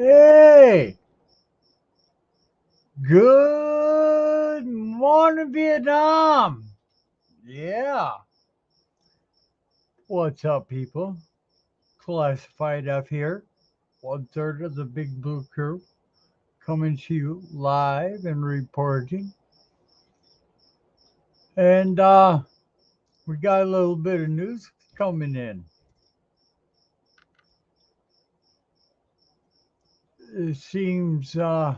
Hey, good morning, Vietnam. Yeah, what's up, people? Classified F here, one third of the Big Blue Crew, coming to you live and reporting. And we got a little bit of news coming in. It seems so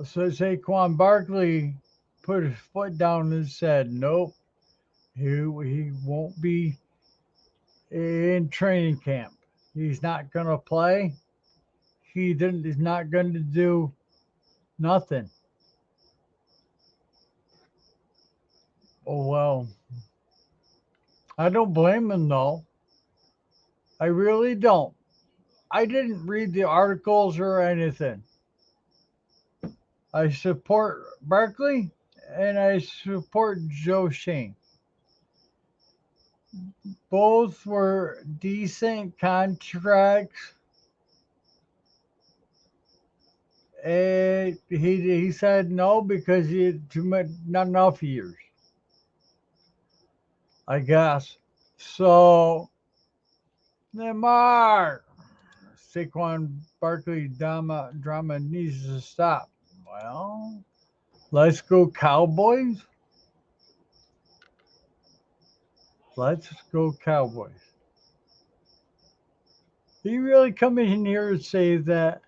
Saquon Barkley put his foot down and said, nope, he won't be in training camp. He's not going to play. He's not going to do nothing. Oh, well, I don't blame him, though. I really don't. I didn't read the articles or anything. I support Barkley and I support Joe Shane. Both were decent contracts. And he said no because he had too much, not enough years, I guess. So Neymar, Saquon Barkley drama needs to stop. Well, let's go Cowboys. Let's go Cowboys. He really come in here and say that.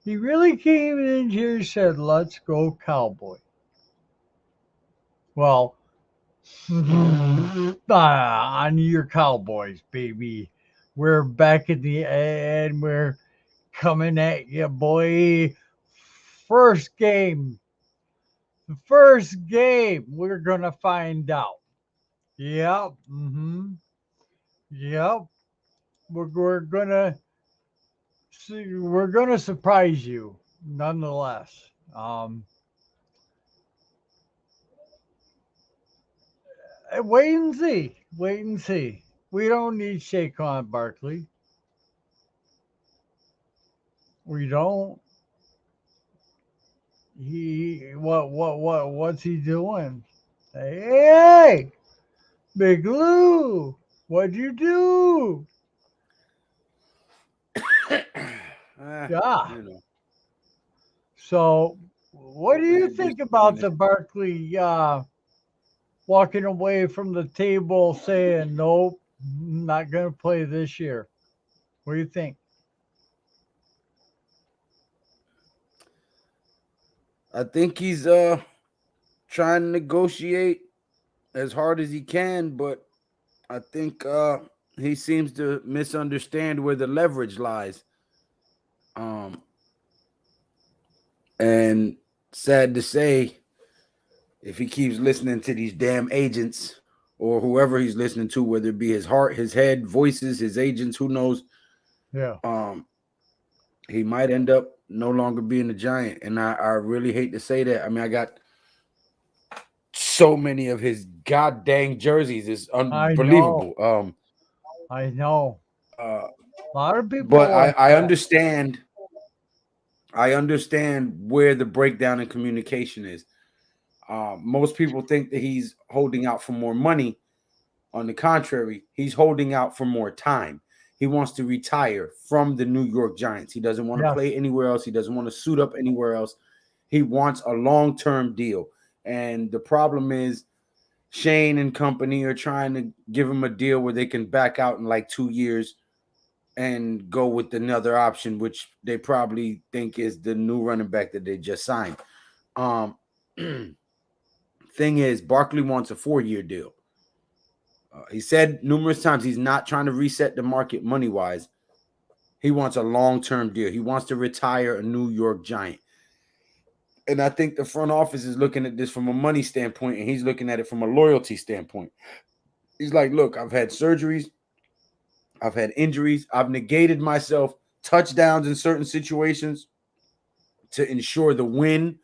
He really came in here and said, let's go Cowboys. Well, on your Cowboys, baby. We're back in the end. We're coming at you, boy. First game. The first game. We're going to find out. Yep. Yep. We're going to see. We're going to surprise you nonetheless. Wait and see. Wait and see. We don't need Saquon Barkley. We don't. What's he doing? Hey, Big Lou, what'd you do? Yeah. You know, So, what do we you could do think something about this. the Barkley walking away from the table saying, nope, I'm not going to play this year? What do you think? I think he's trying to negotiate as hard as he can, but I think he seems to misunderstand where the leverage lies. Um, and sad to say, if he keeps listening to these damn agents or whoever he's listening to, whether it be his heart, his head, voices, his agents, who knows, Yeah. um, he might end up no longer being a giant. And I really hate to say that. I mean, I got so many of his goddamn jerseys. It's I know. unbelievable. I know. Uh, A lot of but people I, are I upset. understand. I understand where the breakdown in communication is. Most people think that he's holding out for more money. On the contrary, he's holding out for more time. He wants to retire from the New York Giants. He doesn't want to Yes. play anywhere else. He doesn't want to suit up anywhere else. He wants a long-term deal. And the problem is Shane and company are trying to give him a deal where they can back out in like 2 years and go with another option, which they probably think is the new running back that they just signed. Um, thing is, Barkley wants a 4 year deal. He said numerous times he's not trying to reset the market money wise. He wants a long term deal. He wants to retire a New York Giant. And I think the front office is looking at this from a money standpoint, and he's looking at it from a loyalty standpoint. He's like, look, I've had surgeries, I've had injuries, I've negated myself touchdowns in certain situations to ensure the win.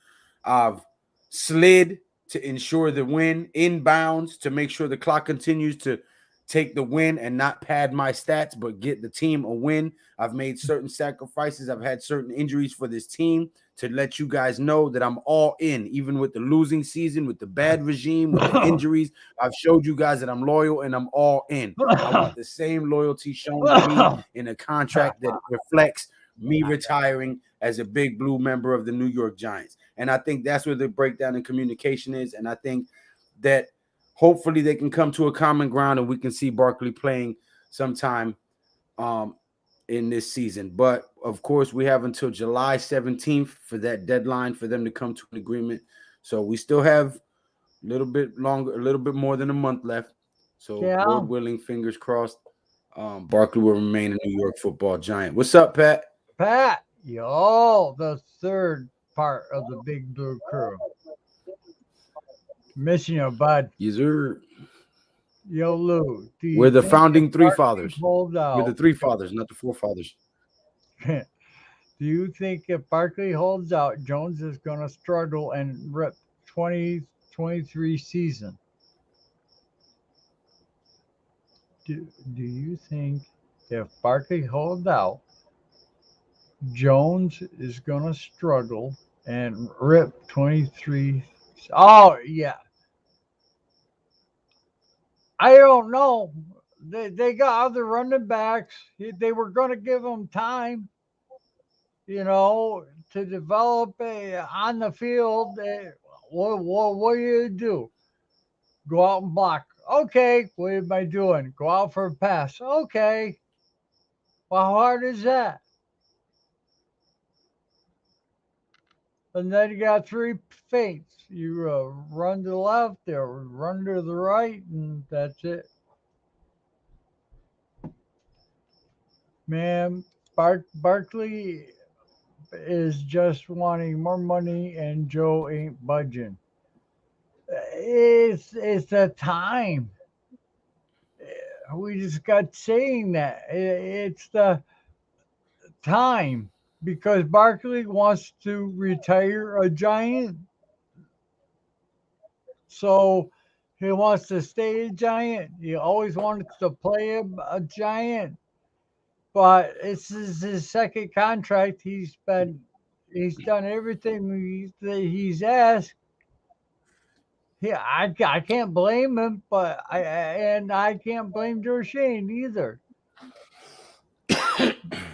I've slid to ensure the win inbounds, to make sure the clock continues to take the win and not pad my stats, but get the team a win. I've made certain sacrifices. I've had certain injuries for this team to let you guys know that I'm all in, even with the losing season, with the bad regime, with the injuries. I've showed you guys that I'm loyal and I'm all in. I want the same loyalty shown to me in a contract that reflects me retiring as a big blue member of the New York Giants. And I think that's where the breakdown in communication is. And I think that hopefully they can come to a common ground and we can see Barkley playing sometime in this season. But of course, we have until July 17th for that deadline for them to come to an agreement. So we still have a little bit longer, a little bit more than a month left. So Yeah. Lord willing, fingers crossed, Barkley will remain a New York football Giant. What's up, Pat? Pat, yo, the third part of the Big Blue Crew. Missing you, bud. Yes, sir. Yo, Lou. We're the founding three Barkley fathers. holds out, We're the three fathers, not the four fathers. do you think if Barkley holds out, Jones is going to struggle and rip 2023 season? Do you think if Barkley holds out, Jones is going to struggle and rip 23? Oh, yeah. I don't know. They got other running backs. They were going to give them time, to develop on the field. What do you do? Go out and block. Okay. What am I doing? Go out for a pass. Okay. Well, how hard is that? And then you got three feints. You run to the left or run to the right, and that's it. Man, Barkley is just wanting more money, and Joe ain't budging. It's the time. We just got saying that it's the time because Barkley wants to retire a Giant, so he wants to stay a Giant. He always wanted to play a Giant, but this is his second contract. He's done everything he's asked. Yeah, I can't blame him, but I can't blame Joe Shane either.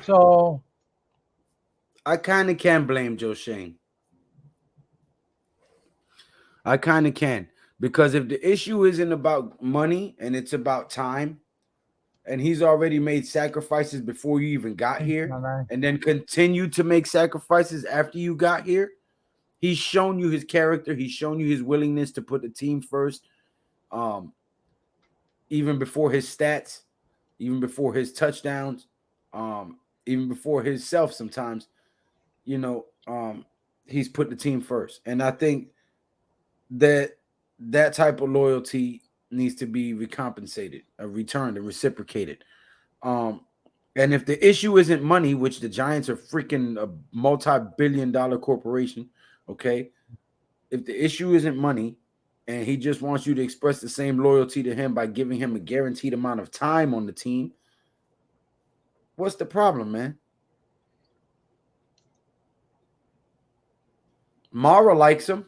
So I kind of can blame Joe Shane. I kind of can. Because if the issue isn't about money and it's about time, and he's already made sacrifices before you even got here, and then continue to make sacrifices after you got here, he's shown you his character. He's shown you his willingness to put the team first, even before his stats, even before his touchdowns, even before himself sometimes, he's put the team first. And I think that type of loyalty needs to be recompensated, returned, and reciprocated. And if the issue isn't money, which the Giants are freaking a multi-billion-dollar corporation, okay? If the issue isn't money and he just wants you to express the same loyalty to him by giving him a guaranteed amount of time on the team, what's the problem, man? Mara likes him.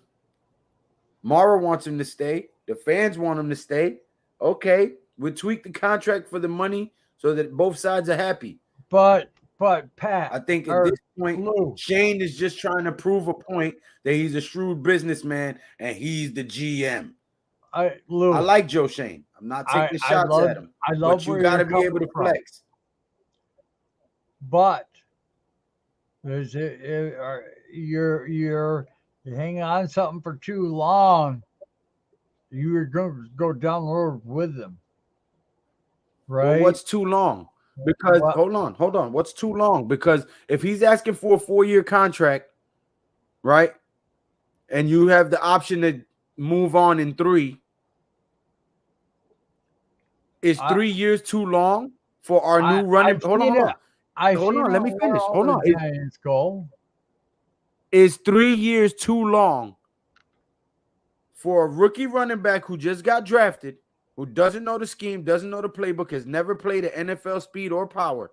Mara wants him to stay. The fans want him to stay. Okay, we'll tweak the contract for the money so that both sides are happy. But Pat, I think at this point, Shane is just trying to prove a point that he's a shrewd businessman and he's the GM. I like Joe Shane. I'm not taking shots at him. But you got to be able to flex. But you're hanging on something for too long. You're going to go down the road with them, right? Well, what's too long? Because hold on. What's too long? Because if he's asking for a 4-year contract, right, and you have the option to move on in 3, is 3 years too long for our new running? Hold on. Let me finish. Hold on. Is 3 years too long for a rookie running back who just got drafted, who doesn't know the scheme, doesn't know the playbook, has never played at NFL speed or power,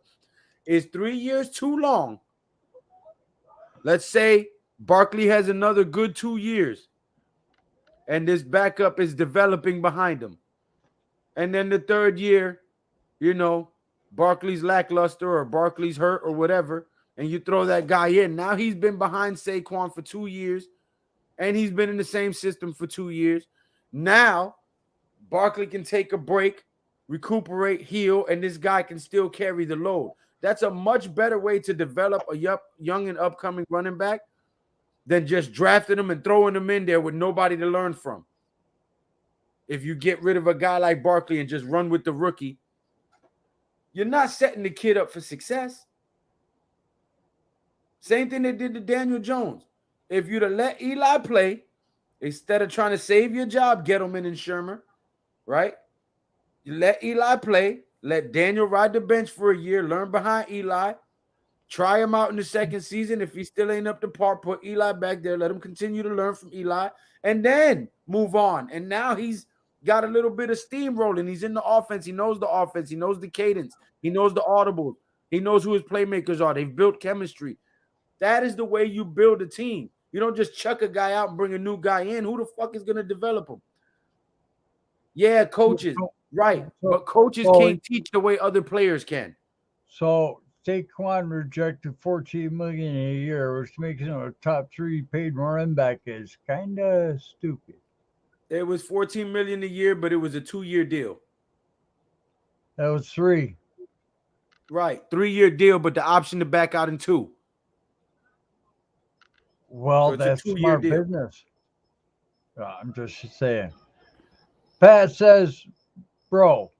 is 3 years too long. Let's say Barkley has another good 2 years and this backup is developing behind him. And then the third year, you know, Barkley's lackluster or Barkley's hurt or whatever, and you throw that guy in. Now he's been behind Saquon for 2 years, and he's been in the same system for 2 years. Now Barkley can take a break, recuperate, heal, and this guy can still carry the load. That's a much better way to develop a young and upcoming running back than just drafting him and throwing him in there with nobody to learn from. If you get rid of a guy like Barkley and just run with the rookie, you're not setting the kid up for success. Same thing they did to Daniel Jones. If you'd have let Eli play, instead of trying to save your job, Gettleman and Shermer, right? You let Eli play, let Daniel ride the bench for a year, learn behind Eli, try him out in the second season. If he still ain't up to par, put Eli back there, let him continue to learn from Eli, and then move on. And now he's got a little bit of steam rolling. He's in the offense. He knows the offense. He knows the cadence. He knows the audibles. He knows who his playmakers are. They've built chemistry. That is the way you build a team. You don't just chuck a guy out and bring a new guy in. Who the fuck is going to develop him? Yeah, coaches, right. But coaches can't teach the way other players can. So Saquon rejected $14 million a year, which makes him a top 3 paid running back, is kind of stupid. It was $14 million a year, but it was a 2-year deal. That was 3. Right, 3-year deal, but the option to back out in 2. Well, So it's a that's 2-year smart deal. business. I'm just saying. Pat says, bro,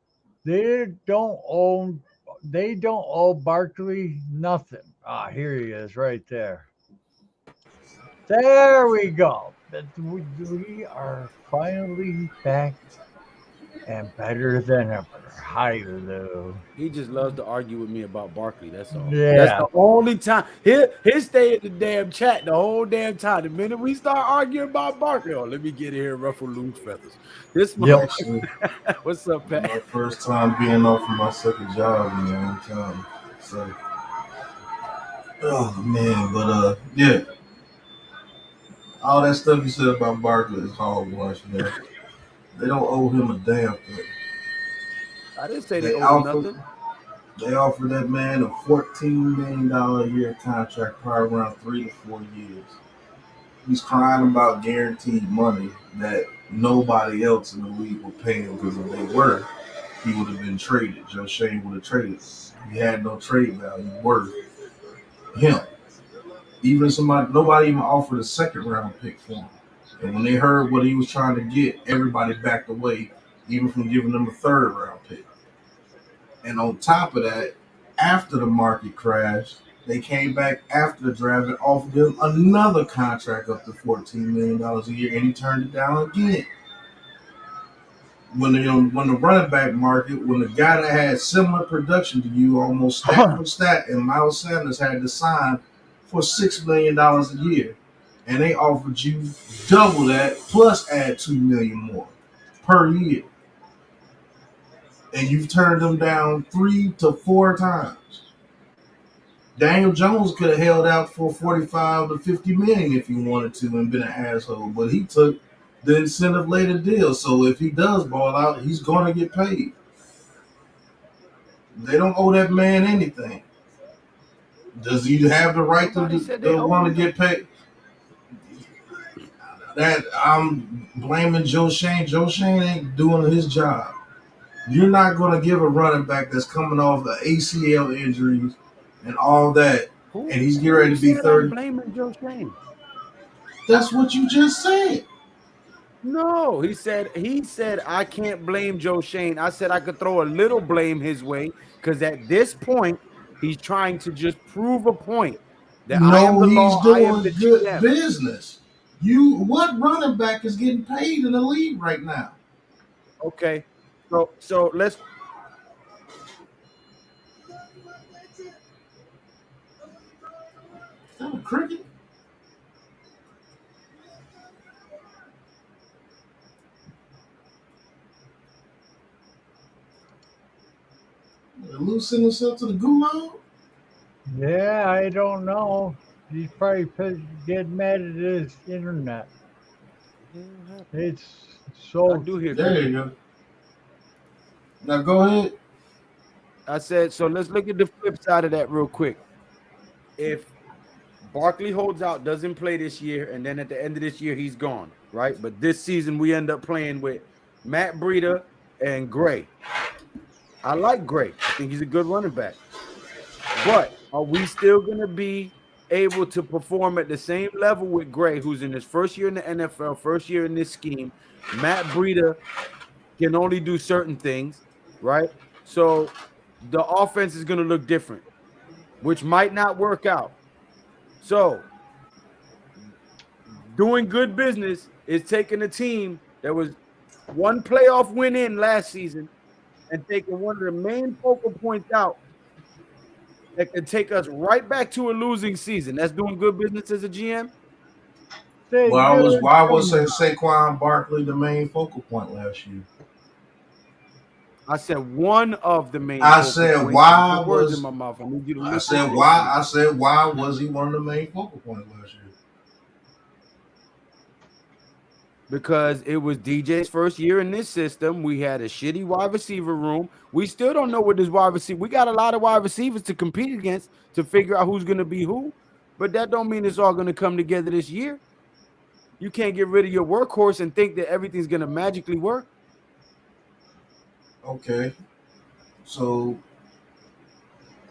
they don't own they don't owe Barkley nothing. Ah, here he is right there. There we go. We are finally back and better than ever. Hi, Lou. He just loves to argue with me about Barkley. That's all. That's Yeah. the only time. He'll stay in the damn chat the whole damn time. The minute we start arguing about Barkley, oh, let me get here and ruffle loose feathers. This Yep. Actually, what's up, Pat? my first time being off from my second job in a long time. So, oh man, but yeah, all that stuff you said about Barkley is hogwash, man. They don't owe him a damn thing. I didn't say they They owed him offer nothing. they offered that man a $14 million a year contract, probably around 3 to 4 years. He's crying about guaranteed money that nobody else in the league would pay him, because if they were, he would have been traded. Joe Shane would have traded. He had no trade value worth him. Even somebody, nobody even offered a second round pick for him. And when they heard what he was trying to get, everybody backed away, even from giving them a third round pick. And on top of that, after the market crashed, they came back after the draft and offered him another contract up to $14 million a year, and he turned it down again. When the running back market, when the guy that had similar production to you, almost stat for stat, and Miles Sanders had to sign for $6 million a year, and they offered you double that plus add $2 million more per year, and you've turned them down 3 to 4 times. Daniel Jones could have held out for 45 to 50 million if he wanted to and been an asshole, but he took the incentive later deal. So if he does ball out, he's going to get paid. They don't owe that man anything. Does he have the right Nobody said they to owed want to him get paid? That I'm blaming Joe Shane. Joe Shane ain't doing his job. You're not going to give a running back that's coming off the ACL injuries and all that, Who, and he's getting who ready to be said I'm 30. blaming Joe Shane? That's what you just said. No, he said I can't blame Joe Shane. I said I could throw a little blame his way because at this point he's trying to just prove a point that I am No, the he's law, I am doing the good GM. business. What running back is getting paid in the league right now? Okay, so let's. Is that a cricket? loosen himself to the gulag? Yeah, I don't know. He's probably getting mad at his internet. What the hell happened? It's I so. do hear There you clicking. go. Now go ahead. I said, so let's look at the flip side of that real quick. If Barkley holds out, doesn't play this year, and then at the end of this year, he's gone, right? But this season, we end up playing with Matt Breida and Gray. I like Gray. I think he's a good running back. But are we still going to be able to perform at the same level with Gray, who's in his first year in the NFL, first year in this scheme? Matt Breida can only do certain things, right? So the offense is going to look different, which might not work out. So doing good business is taking a team that was one playoff win in last season and taking one of the main focal points out that can take us right back to a losing season. That's doing good business as a GM. Say Why good was why was thing. Saquon Barkley the main focal point last year? I said one of the main I focal said points. You why put words in was my mouth. I need you to I listen said closely. why was he one of the main focal points last year? Because it was DJ's first year in this system. We had a shitty wide receiver room. We still don't know what this wide receiver. We got a lot of wide receivers to compete against to figure out who's going to be who. But that don't mean it's all going to come together this year. You can't get rid of your workhorse and think that everything's going to magically work. Okay, so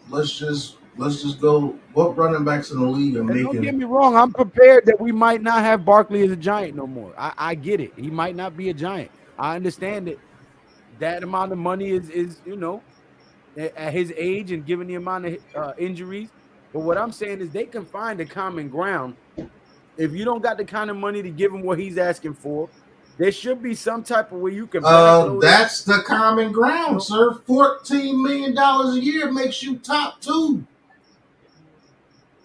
let's just go. What running backs in the league are And don't get making? me wrong, I'm prepared that we might not have Barkley as a Giant no more. I get it. He might not be a Giant. I understand it. That amount of money is at his age and given the amount of injuries. But what I'm saying is they can find a common ground. If you don't got the kind of money to give him what he's asking for, there should be some type of way you can backload him. That's the common You ground, know? sir. $14 million a year makes you top two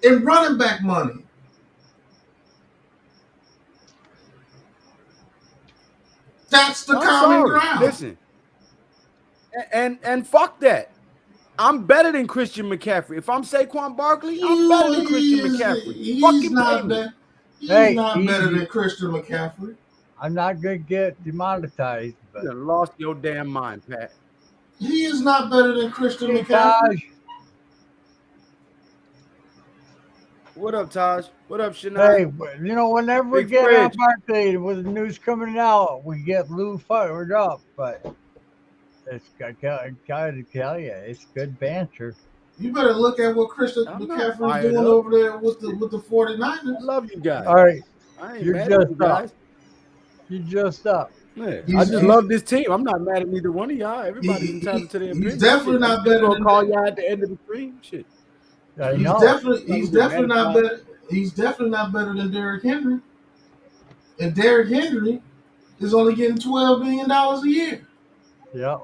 in running back money. That's the I'm common sorry. ground. Listen, and fuck that. I'm better than Christian McCaffrey. If I'm Saquon Barkley, I'm better than Christian McCaffrey. He's Fucking pay not me. better. He's Hey, not better easy. than Christian McCaffrey. I'm not gonna get demonetized, You but done lost your damn mind, Pat. He is not better than Christian hey, McCaffrey. Taj. What up, Taj? What up, Hey, Shania? whenever we Big get on Fridge. Barkley with the news coming out, we get Lou fired up. But gotta tell you, it's good banter. You better look at what Christian I'm not McCaffrey's fired doing up. over there with the Shit. with the I 49ers. love you All guys. right, I ain't you're mad at just you up. guys. You're just up. Yeah, I He's just he's love this team. I'm not mad at neither one of y'all. Everybody's entitled to their he's opinion. definitely Shit, I'm not still better gonna than call y'all at the end of the stream. Shit, I he's know. definitely I'm he's not gonna get mad definitely at not y'all. better. He's definitely not better than Derrick Henry. And Derrick Henry is only getting $12 million a year. Yeah.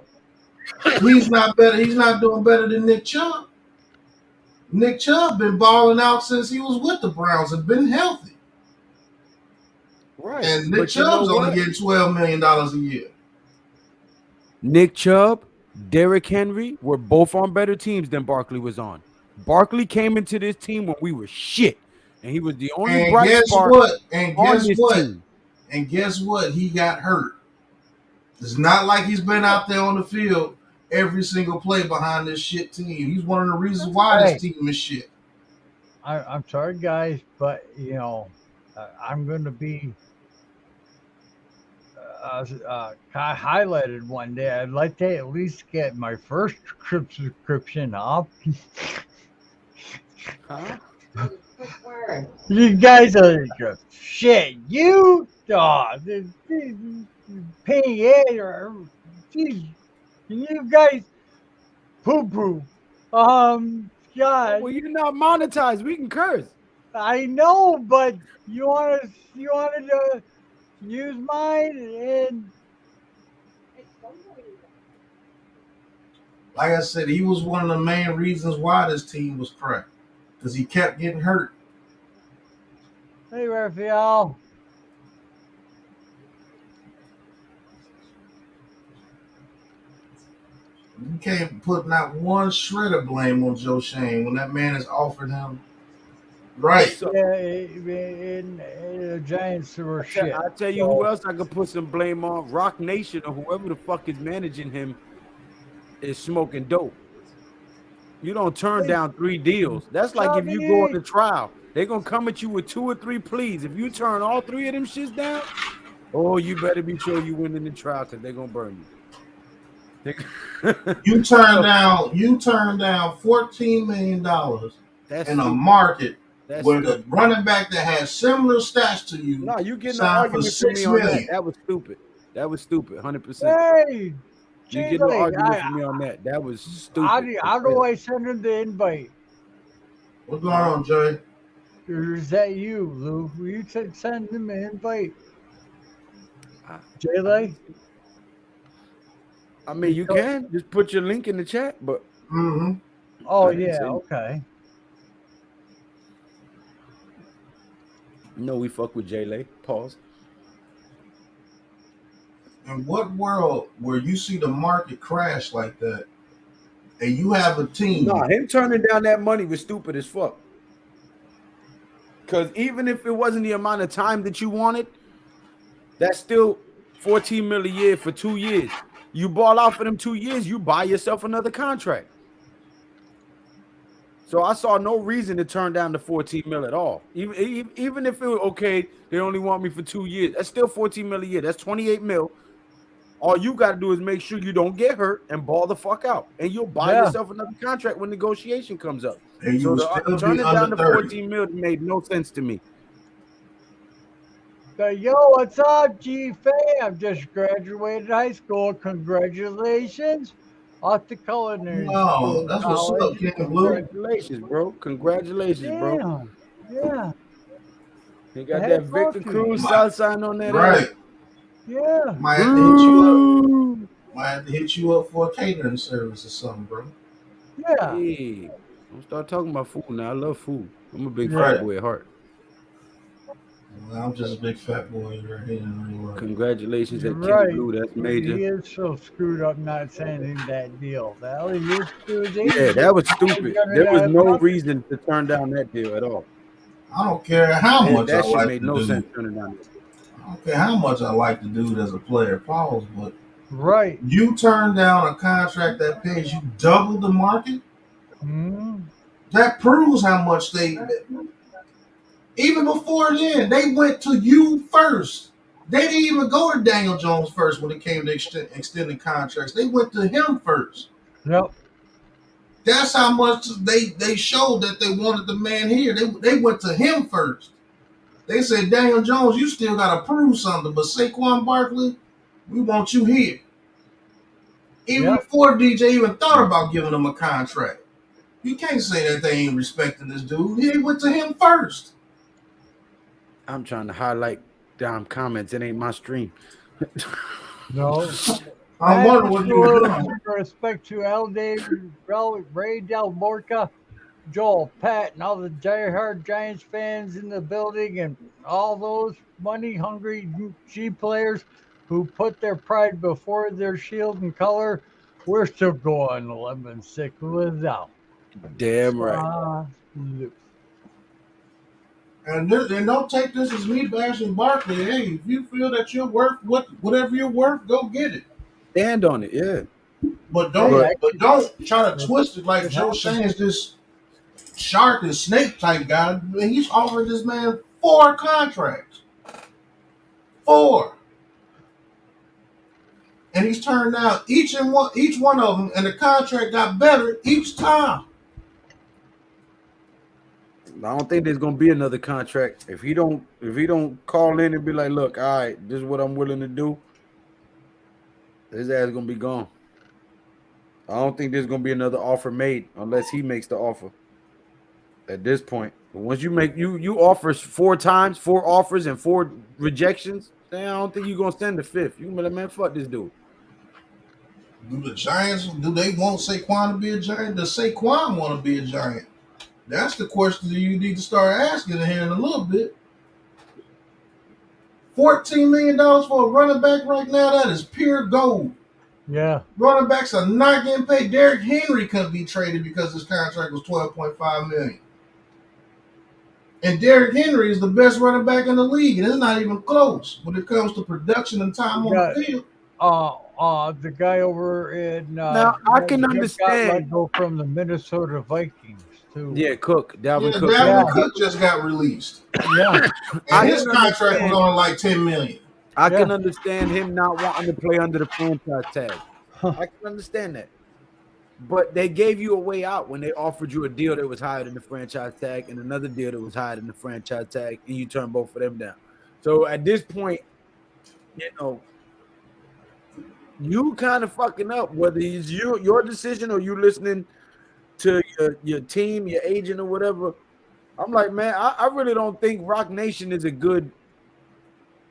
He's not better. He's not doing better than Nick Chubb. Nick Chubb been balling out since he was with the Browns and been healthy. Right, And Nick but you know Chubb's only what? getting $12 million a year. Nick Chubb, Derrick Henry were both on better teams than Barkley was on. Barkley came into this team when we were shit, and he was the only And bright guess spark what? And on guess this what? team. And guess what? He got hurt. It's not like he's been out there on the field every single play behind this shit team. He's one of the reasons why this Hey, team is shit. I'm sorry, guys, but I'm gonna be highlighted one day. I'd like to at least get my first subscription off. Huh? You guys are just shit. You dog. Paying it or geez, you guys poo poo. God, Well, you're not monetized. We can curse. I know, but you wanted to use mine and Like I said, he was one of the main reasons why this team was crap. Because he kept getting hurt. hey Raphael. You can't put not one shred of blame on Joe Shane when that man has offered him. Right. So Yeah, and the Giants were shit. I tell you who else I could put some blame on. Rock Nation or whoever the fuck is managing him is smoking dope. You don't turn down 3 deals. That's like if you go on Tommy, the trial, they're gonna come at you with 2 or 3 pleas. If you turn all 3 of them shits down, oh, you better be sure you win in the trial because they're gonna burn you. You turn down $14 million That's in a stupid. market That's where the stupid. running back that has similar stats to you No, you getting an signed for argument from me $6 on that. million. That was stupid. That was stupid, 100%. hey, You Jay get no Lake, argument from me on that. That was how stupid. how do I send him the invite? What's going on, Jay? Or is that you, Lou? Will you send him an invite? I, Jay I, Lake? I mean, you can just put your link in the chat, but Mm-hmm. Oh, I didn't yeah, say. okay. No, we fuck with Jay Lay. Pause. In what world where you see the market crash like that and you have a team? Nah, him turning down that money was stupid as fuck. Because even if it wasn't the amount of time that you wanted, that's still 14 million a year for 2 years. You ball out for them 2 years, you buy yourself another contract. So I saw no reason to turn down the 14 mil at all. Even if it was okay, they only want me for 2 years. That's still 14 mil a year. That's 28 mil. All you got to do is make sure you don't get hurt and ball the fuck out, and you'll buy Yeah. yourself another contract when negotiation comes up. And you So will the still be turning down under the 30. 14 mil made no sense to me. Yo, what's up, G fam? Just graduated high school. Congratulations. Off to culinary No, school, that's what's up, college. King Blue. Congratulations, bro. Congratulations, bro. Damn. Yeah. He The got that head Victor coffee. Cruz style sign on that ass. Right. Yeah. Might have to hit you up. Ooh. Might have to hit you up for a catering service or something, bro. Yeah. Hey, don't start talking about food now. I love food. I'm a big Yeah. fat boy at heart. Well, I'm just a big fat boy right here in New York. Congratulations You're at King right. Blue. That's He major. is so screwed up not sending that deal. All he needs to do is Yeah, that was stupid. There was no reason to turn down that deal at all. I don't care how much I That shit like made to no do. sense turning down. I don't care how much I like to do as a player, pause, but Right. you turn down a contract that pays you double the market. Mm-hmm. That proves how much they. Even before then, they went to you first. They didn't even go to Daniel Jones first when it came to extending contracts. They went to him first. Yep. That's how much they showed that they wanted the man here. They went to him first. They said, Daniel Jones, you still got to prove something, but Saquon Barkley, we want you here. Even Yep. before DJ even thought about giving him a contract. You can't say that they ain't respecting this dude. He went to him first. I'm trying to highlight down comments. It ain't my stream. No. I'm wondering what you were doing. Respect to L. David, Ray Del Morca, Joel, Pat, and all the diehard Giants fans in the building, and all those money-hungry G players who put their pride before their shield and color. We're still going 11-6 without. Damn right. Salute. And don't take this as me bashing Barkley. Hey, if you feel that you're worth whatever you're worth, go get it. Stand on it, yeah. But Hey, don't try to twist it like it Joe happens. Shane's this shark and snake type guy. He's offered this man 4 contracts. 4. And he's turned down each one of them, and the contract got better each time. I don't think there's gonna be another contract. If he don't call in and be like, look, all right, this is what I'm willing to do, his ass is gonna be gone. I don't think there's gonna be another offer made unless he makes the offer. At this point, but once you make you offer 4 times, 4 offers and 4 rejections, then I don't think you're gonna send the 5th. You can be like, man, fuck this dude. Do the Giants, do they want Saquon to be a Giant? Does Saquon want to be a Giant? That's the question that you need to start asking here in a little bit. $14 million for a running back right now, that is pure gold. Yeah. Running backs are not getting paid. Derrick Henry couldn't be traded because his contract was $12.5 million. And Derrick Henry is the best running back in the league, and it's not even close when it comes to production and time You on the got field. the guy over in Now I that can just got understand. let go from the Minnesota Vikings too. Yeah, Cook, Dalvin Yeah, Cook. Yeah, Dalvin Cook just got released, yeah, and I his can contract was understand. only like $10 million. I yeah. can understand him not wanting to play under the franchise tag. I can understand that. But they gave you a way out when they offered you a deal that was higher than the franchise tag and another deal that was higher than the franchise tag, and you turned both of them down. So at this point, you know, you kind of fucking up, whether it's your decision or you listening to your team, your agent, or whatever. I'm like, man, I really don't think Rock Nation is a good,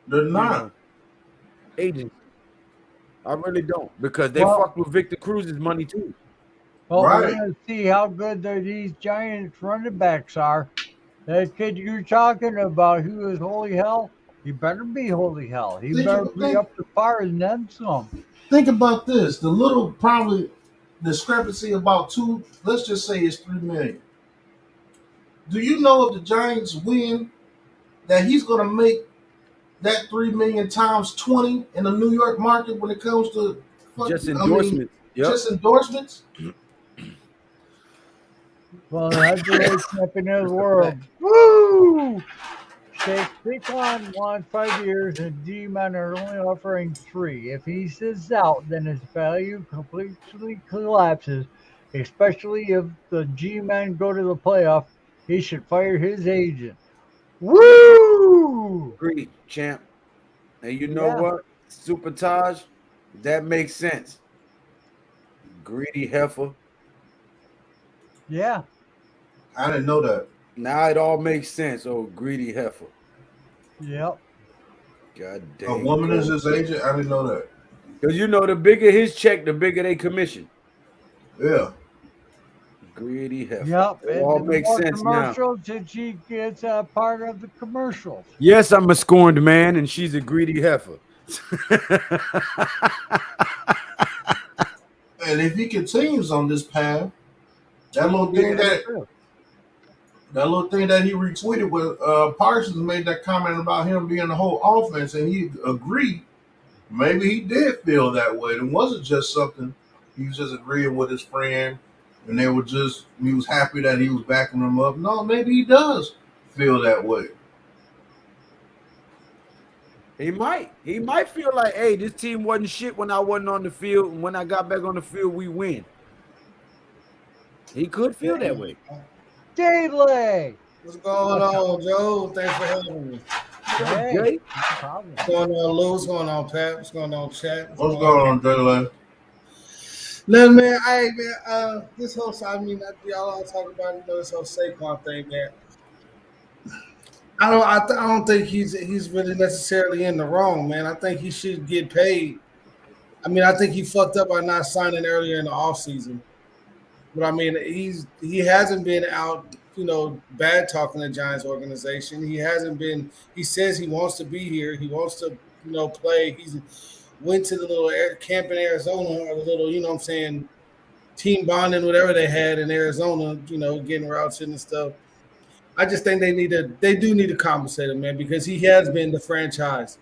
They're you not. know, agent. I really don't because they Well, fucked with Victor Cruz's money too. well, we're Right. gonna see how good these Giants running backs are. That kid you're talking about, who is holy hell? He better be holy hell. He Think, better be think, up to par and then some. think about this. The little probably discrepancy about two, let's just say it's $3 million. Do you know if the Giants win that he's going to make that 3 million times 20 in the New York market when it comes to Just fucking, I mean, endorsements. Yep. just endorsements? Well, the heavyweight champion of the That's a world. fact. Woo! Saquon wants 5 years, and G-Men are only offering 3. If he sits out, then his value completely collapses. Especially if the G-Men go to the playoff, he should fire his agent. Woo! Agreed, champ. And you know Yeah, what? Super Taj, that makes sense. Greedy heifer. yeah, I didn't know that. Now it all makes sense. Oh, greedy heifer. yep. God A dang woman is gold. his agent? I didn't know that. Because you know, the bigger his check, the bigger they commission. Yeah. Greedy heifer. Yep, It and all the makes more sense now. commercials that she gets part of the commercials. Yes, I'm a scorned man, and she's a greedy heifer. And if he continues on this path, that little Yeah, thing that that little thing that he retweeted with Parsons made that comment about him being the whole offense, and he agreed. Maybe he did feel that way. It wasn't just something he was just agreeing with his friend, and he was happy that he was backing him up. No, maybe he does feel that way. he might. He might feel like, hey, this team wasn't shit when I wasn't on the field, and when I got back on the field, we win. He could feel that way. Daily. What's going on, Joe? Thanks for having me. Hey, Jay? no problem. What's going on, Lou? What's going on, Pat? What's going on, chat? What's going on, Jalen? Nothing, man. This whole, y'all all talk about this whole Saquon thing, man. I don't think he's really necessarily in the wrong, man. I think he should get paid. I mean, I think he fucked up by not signing earlier in the offseason. But I mean, he hasn't been out, bad talking the Giants organization. He hasn't been. He says he wants to be here. He wants to, play. He's went to the little camp in Arizona, or the little, what I'm saying, team bonding, whatever they had in Arizona. Getting routes in and stuff. I just think they do need to compensate him, man, because he has been the franchise.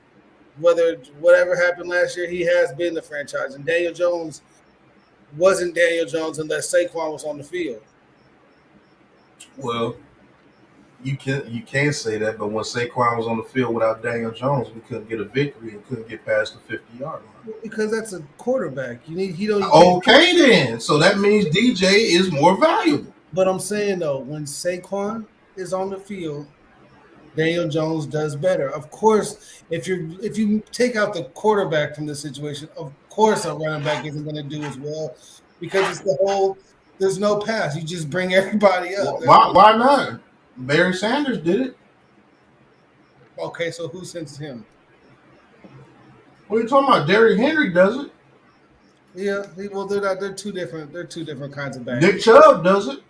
Whatever happened last year, he has been the franchise. And Daniel Jones wasn't Daniel Jones unless Saquon was on the field. Well, you can say that, but when Saquon was on the field without Daniel Jones, we couldn't get a victory and couldn't get past the 50-yard line. Because that's a quarterback. You don't. Okay, then. So that means DJ is more valuable. But I'm saying though, when Saquon is on the field, Daniel Jones does better. Of course, if you take out the quarterback from the situation, of course a running back isn't going to do as well because it's the whole. There's no pass. You just bring everybody up. Why not? Barry Sanders did it. Okay, so who sends him? What are you talking about? Derrick Henry does it. Yeah, well, they're two different. They're two different kinds of backs. Nick Chubb does it.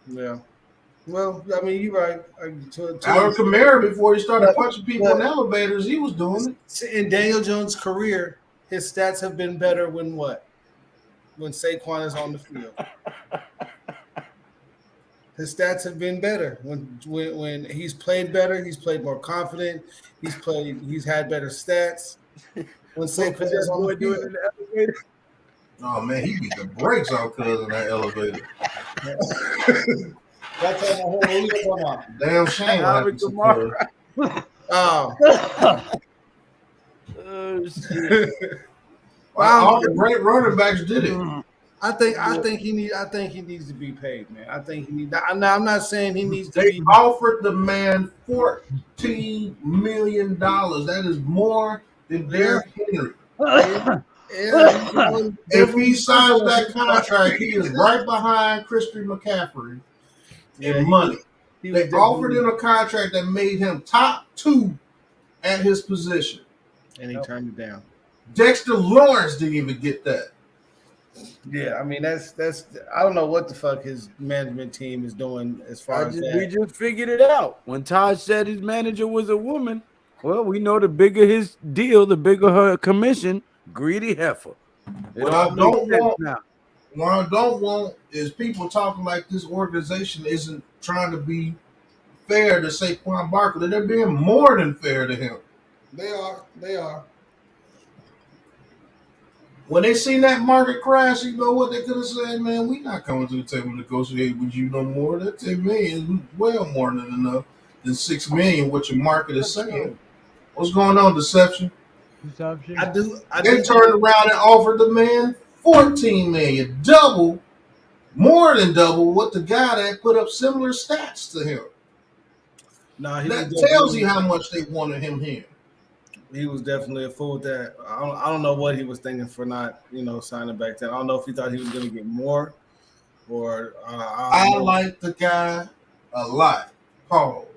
Yeah. Well, I mean, you're right. Alvin Kamara, before he started punching people in elevators, he was doing it. In Daniel Jones' career, his stats have been better when what? When Saquon is on the field. His stats have been better when he's played better. He's played more confident. He's had better stats when What was Saquon is that on boy the doing field. in the elevator? Oh man, he beat the brakes off cuz in that elevator. That's what my whole league is about. Damn shame what Alvin happened to Kamara. cuz. Oh shit! All the great running backs did it. I think he needs to be paid, man. I think he need. I'm not saying he needs to They be. offered the man $14 million. That is more than Derrick Henry. Yeah, you know, If he signs that contract, he is right behind Christian McCaffrey in money. They offered him a contract that made him top 2 at his position. and he turned it down. Dexter Lawrence didn't even get that. Yeah, I mean that's I don't know what the fuck his management team is doing as far as that. We just figured it out. When Todd said his manager was a woman, well, we know the bigger his deal, the bigger her commission. Greedy heifer. What I don't want is people talking like this organization isn't trying to be fair to Saquon Barkley. They're being more than fair to him. They are. When they seen that market crash, you know what they could have said, man, we not coming to the table to negotiate with you no more. That $10 million is well more than enough than $6 million, what your market is saying. What's going on, Deception? They turned around and offered the man $14 million, more than double what the guy that put up similar stats to him. That tells you how much they wanted him here. He was definitely a fool with that. I don't know what he was thinking for not, signing back then. I don't know if he thought he was going to get more, or I like the guy a lot. Paul.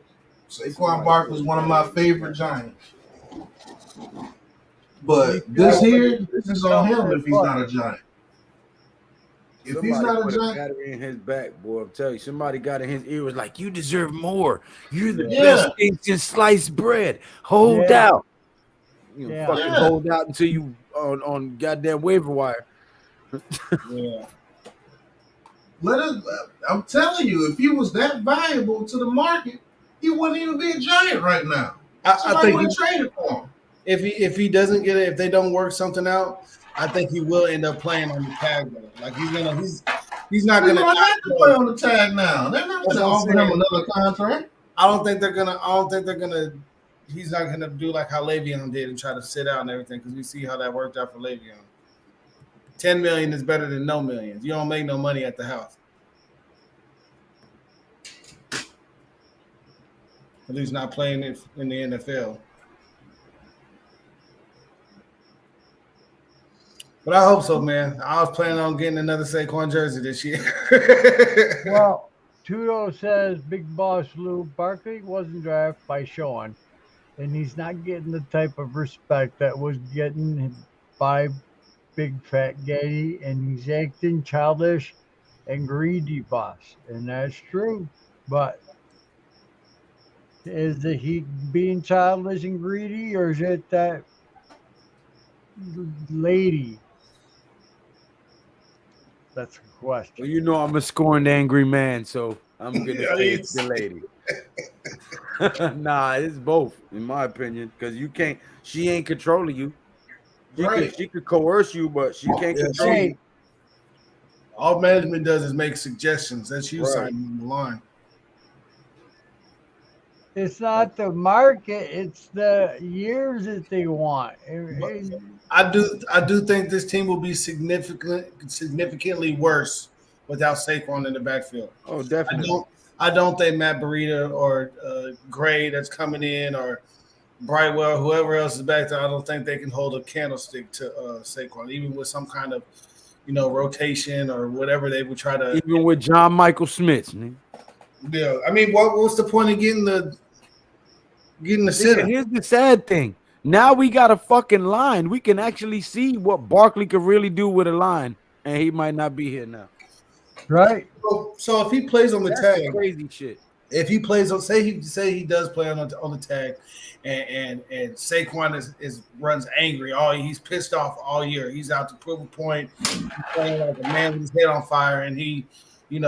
Saquon Barkley is one of my favorite Giants. But this is on him if he's not a Giant. If he's not a Giant, battery in his back, boy, I'm telling you, somebody got in his ear was like, "You deserve more. You're the best thing since sliced bread. Hold out." Fucking hold out until you on goddamn waiver wire. I'm telling you, if he was that valuable to the market, he wouldn't even be a Giant right now. I think he traded for him. If he doesn't get it, if they don't work something out, I think he will end up playing on the tag though. Like he's not gonna have to play on the tag now. They're not gonna offer him another contract. I don't think they're gonna. He's not gonna do like how Le'Veon did and try to sit out and everything, because we see how that worked out for Le'Veon. $10 million is better than no millions. You don't make no money at the house. At least not playing it in the NFL. But I hope so, man. I was planning on getting another Saquon jersey this year. Well, Tudo says Big Boss Lou Barkley wasn't drafted by Sean, and he's not getting the type of respect that was getting by Big Fat Gaddy, and he's acting childish and greedy, boss. And that's true. But is he being childish and greedy, or is it that lady? That's a question. Well, I'm a scorned angry man, so I'm gonna say it's the lady. Nah, it's both, in my opinion, because she ain't controlling you. She could coerce you, but she can't control you. All management does is make suggestions. That's you signing the line. It's not the market; it's the years that they want. I do think this team will be significantly worse without Saquon in the backfield. Oh, definitely. I don't think Matt Breida or Gray that's coming in, or Brightwell, whoever else is back there, I don't think they can hold a candlestick to Saquon, even with some kind of rotation or whatever they would try to. Even with John Michael Smith. Yeah, I mean, what's the point of getting the center? Here's the sad thing. Now we got a fucking line. We can actually see what Barkley could really do with a line, and he might not be here now. Right. So if he plays on the tag, crazy shit. if he plays on, say he does play on the tag, and Saquon is runs angry. He's pissed off all year. He's out to prove a point. He's playing like a man with his head on fire, and he, he's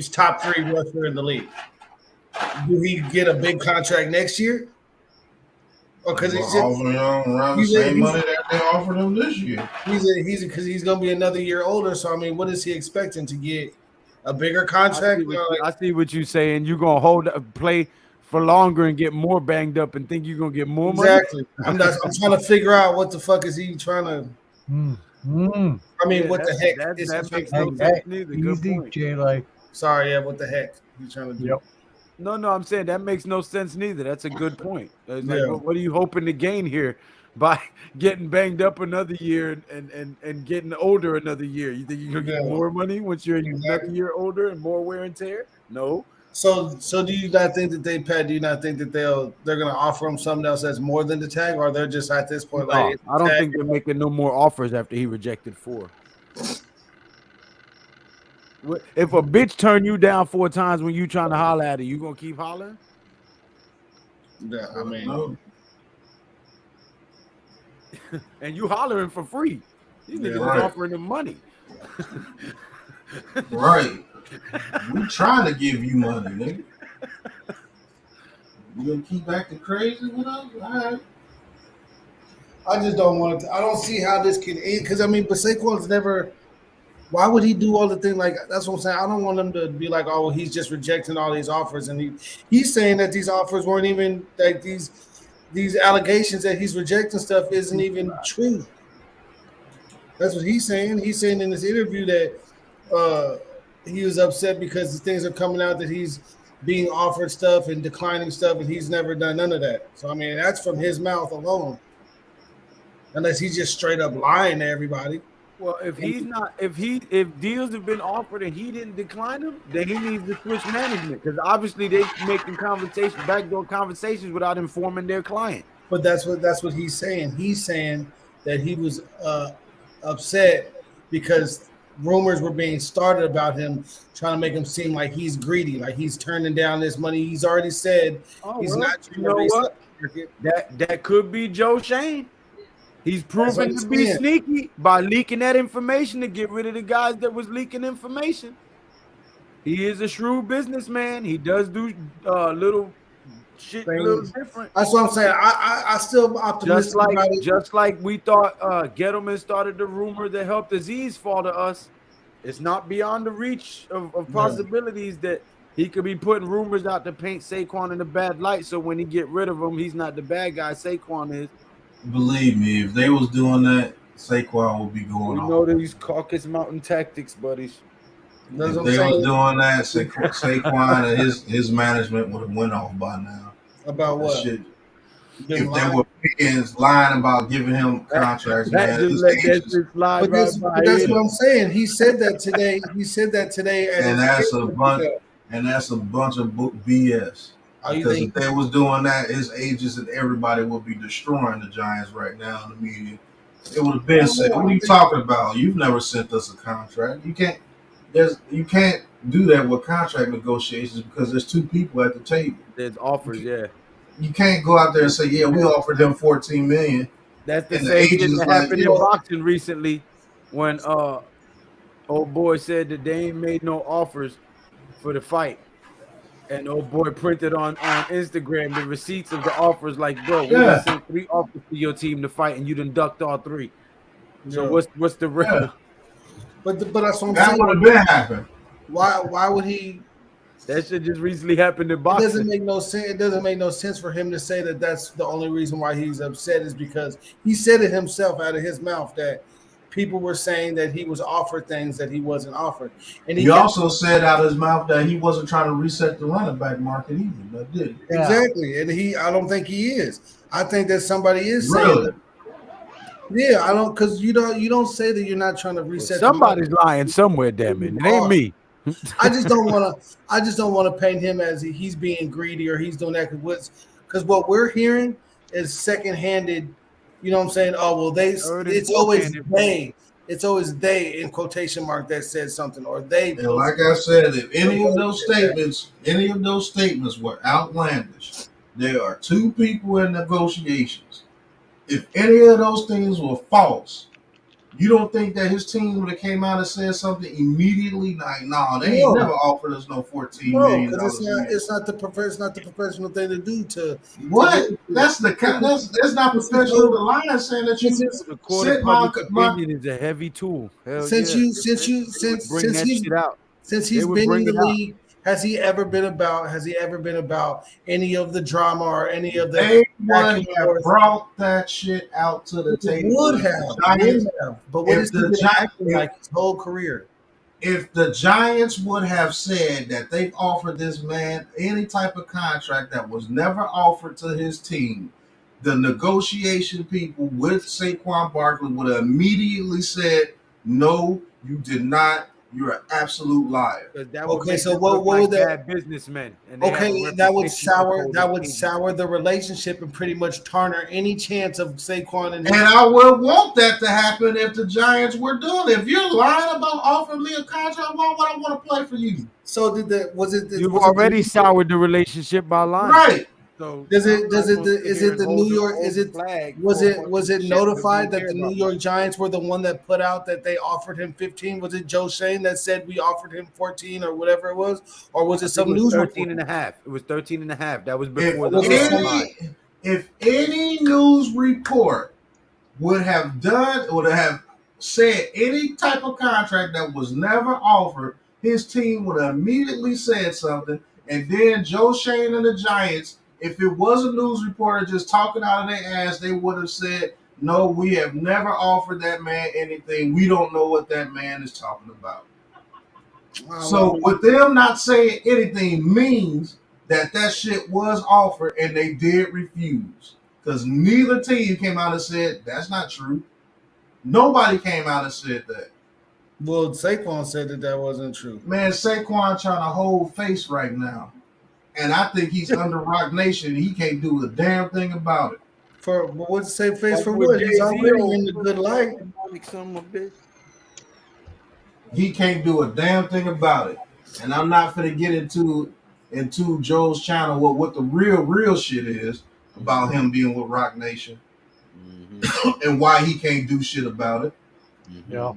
top 3 rusher in the league. Do he get a big contract next year? Or because he's offering him around the same money that they offered him this year. He's going to be another year older. So I mean, what is he expecting to get? A bigger contract? I see what you're saying. You're gonna play for longer and get more banged up and think you're gonna get more money. Exactly. I'm trying to figure out what the fuck is he trying to. I mean, what the heck? That makes no sense neither. Good point. Jay, sorry, what the heck he's trying to do? Yep. No, I'm saying that makes no sense neither. That's a good point. What are you hoping to gain here by getting banged up another year and getting older another year? You think you're gonna get more money once you're another year older and more wear and tear? No. So do you not think that do you not think that they're gonna offer him something else that's more than the tag, or they're just at this point I don't think they're making no more offers after he rejected 4. If a bitch turn you down 4 times when you trying to holler at her, you gonna keep hollering? Yeah, I mean, no. And you hollering for free. These niggas offering them money. Right. We trying to give you money, nigga. You gonna keep acting crazy with us? All right. I just don't want to. I don't see how this can end because I mean, but Saquon's never. Why would he do all the thing like that's what I'm saying? I don't want him to be like, oh, he's just rejecting all these offers, and he's saying that these offers weren't even like these allegations that he's rejecting stuff isn't even true. That's what he's saying. He's saying in this interview that he was upset because the things are coming out that he's being offered stuff and declining stuff, and he's never done none of that. So I mean, that's from his mouth alone, unless he's just straight up lying to everybody. Well, if deals have been offered and he didn't decline them, then he needs to switch management because obviously they making backdoor conversations without informing their client. But that's what he's saying. He's saying that he was upset because rumors were being started about him, trying to make him seem like he's greedy, like he's turning down this money. He's already said he's not. You know what? That could be Joe Shane. He's proven to be sneaky by leaking that information to get rid of the guys that was leaking information. He is a shrewd businessman. He does do little shit a little different. That's what I'm saying. I still optimistic about it. Just like we thought Gettleman started the rumor that helped Aziz fall to us. It's not beyond the reach of possibilities that he could be putting rumors out to paint Saquon in a bad light. So when he get rid of him, he's not the bad guy. Saquon is. Believe me, if they was doing that, Saquon would be going on. You know these Caucasus Mountain tactics, buddies. If they was doing that, Saquon and his management would have went off by now. About what? Shit. If they were lying about giving him contracts, man. But that's what I'm saying. He said that today. And that's a bunch of book BS. Because if they was doing that, his agents and everybody would be destroying the Giants right now in the media. It would have been said, "What are you talking about? You've never sent us a contract. You can't do that with contract negotiations because there's 2 people at the table. There's offers, You can't go out there and say, "Yeah, we offered them $14 million." That's the same thing that happened in boxing recently when old boy said that they ain't made no offers for the fight. And old boy printed on Instagram the receipts of the offers, like, bro, we sent 3 offers to your team to fight, and you done ducked all 3. So what's the real? Yeah. But that's what I'm saying. That would have been happened. Why would he? That shit just recently happened in boxing. It doesn't make no sense. It doesn't make no sense for him to say that that's the only reason why he's upset is because he said it himself out of his mouth that people were saying that he was offered things that he wasn't offered. And he also said out of his mouth that he wasn't trying to reset the running back market either. But did he? Exactly. And I don't think he is. I think that somebody is saying really? That. Yeah, I don't, because you don't say that you're not trying to reset. Somebody's lying somewhere, damn it. It ain't me. I just don't want to paint him as he's being greedy or he's doing that because what we're hearing is secondhanded. You know what I'm saying? Oh well, it's always they. it's always they in quotation mark that said something, or they. And like I said, if any of those statements were outlandish, there are two people in negotiations. If any of those things were false, you don't think that his team would have came out and said something immediately? Like, no, they ain't never offered us no $14 million. Because it's not the professional thing to do. To what? That's not professional. The line saying that you The court of public opinion is a heavy tool. Hell since yeah. since he's shit out. since he's been in the league. Has he ever been about any of the drama or any of the? They would have brought that shit out to the table. Would have. But what is he acting like his whole career? If the Giants would have said that they've offered this man any type of contract that was never offered to his team, the negotiation people with Saquon Barkley would have immediately said, "No, you did not. You're an absolute liar." Okay, so what would that businessmen? Okay, that would sour the relationship and pretty much tarnish any chance of Saquon and I would want that to happen if the Giants were doing it. If you're lying about offering me a contract, why would I want to play for you? So you've already soured the relationship by lying, right? So was it notified that the New York Giants were the one that put out that they offered him 15? Was it Joe Shane that said we offered him 14 or whatever it was? Or was it some news 13 and a half? It was 13 and a half. That was before if any news report would have said any type of contract that was never offered, his team would have immediately said something, and then Joe Shane and the Giants, if it was a news reporter just talking out of their ass, they would have said, "No, we have never offered that man anything. We don't know what that man is talking about." So with them not saying anything means that shit was offered and they did refuse. Because neither team came out and said, "That's not true." Nobody came out and said that. Well, Saquon said that wasn't true. Man, Saquon trying to hold face right now. And I think he's under Rock Nation. He can't do a damn thing about it. For what's save face for what? He's already in the good light. He can't do a damn thing about it. And I'm not going to get into Joe's channel what the real shit is about him being with Rock Nation and why he can't do shit about it. Yeah.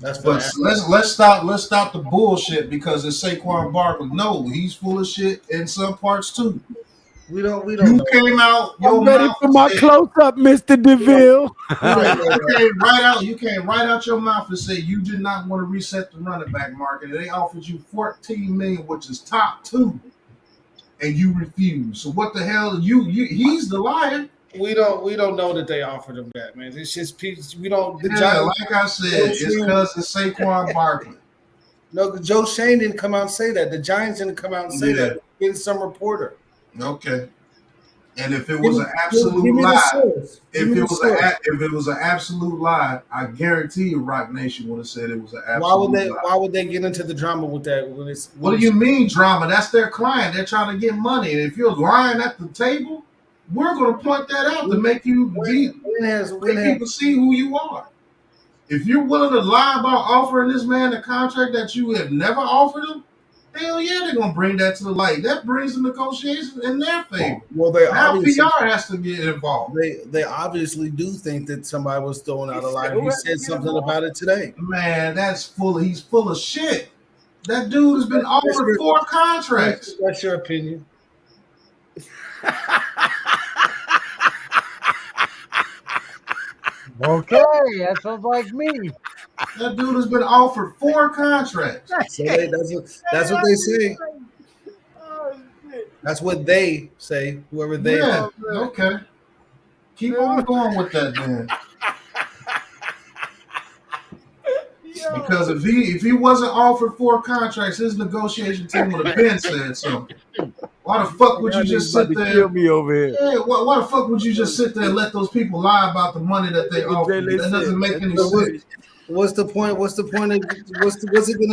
But let's stop the bullshit because it's Saquon Barkley. No, he's full of shit in some parts too. We don't. You came out. I'm ready for my close up, Mr. DeVille. You came right out your mouth and say you did not want to reset the running back market. And they offered you $14 million, which is top 2, and you refused. So what the hell? He's the liar. We don't know that they offered him that, man. It's just we don't. Like I said, it's because it's Saquon Barkley. No, Joe Shane didn't come out and say that. The Giants didn't come out and say that. It's some reporter. Okay. And if it was an absolute lie, if it was an absolute lie, I guarantee you Rock Nation would have said it was an absolute lie. Why would they get into the drama with that? What do you mean drama? That's their client. They're trying to get money. And if you're lying at the table, we're going to point that out to make people see who you are. If you're willing to lie about offering this man a contract that you have never offered him, hell yeah, they're going to bring that to the light. That brings the negotiations in their favor. Well, now PR has to get involved. They obviously do think that somebody was throwing out a lie. He said something about it today. Man, he's full of shit. That dude has been offered 4 contracts. That's your opinion. Okay, that sounds like me. That dude has been offered 4 contracts. So that's what they say. That's what they say. Whoever they are. Okay. Keep on going with that, man. Because if he wasn't offered 4 contracts, his negotiation team would have been said something. Why the fuck would you just sit there? Kill me over here. Yeah, why the fuck would you just sit there and let those people lie about the money that they offer? That doesn't make any sense. What's the point? What's it gonna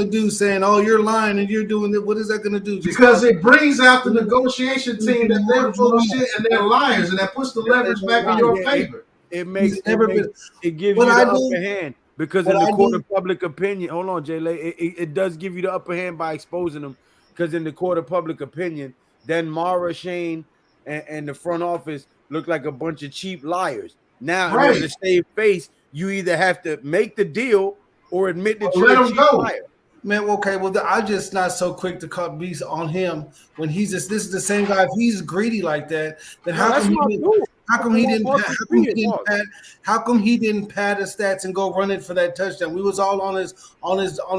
do? Saying, "Oh, you're lying and you're doing it." What is that gonna do? Because it brings out the negotiation team that they're full of shit and they're liars, and that puts the leverage back in your favor. it makes He's never been. it gives What you I the do- upper hand because what in the I court do- of public opinion, hold on, Jay Lay, it does give you the upper hand by exposing them because in the court of public opinion, then Mara, Shane, and the front office look like a bunch of cheap liars. Now, in order Right. to save face, you either have to make the deal or admit that Or you're let a him cheap go. liar. Man, okay, well, I'm just not so quick to cut beats on him when he's just. This is the same guy. If he's greedy like that, then No, that's my dude. how come he didn't? Pause How to come agree he it, didn't? pause. How come he didn't pad his stats and go running for that touchdown? We was all on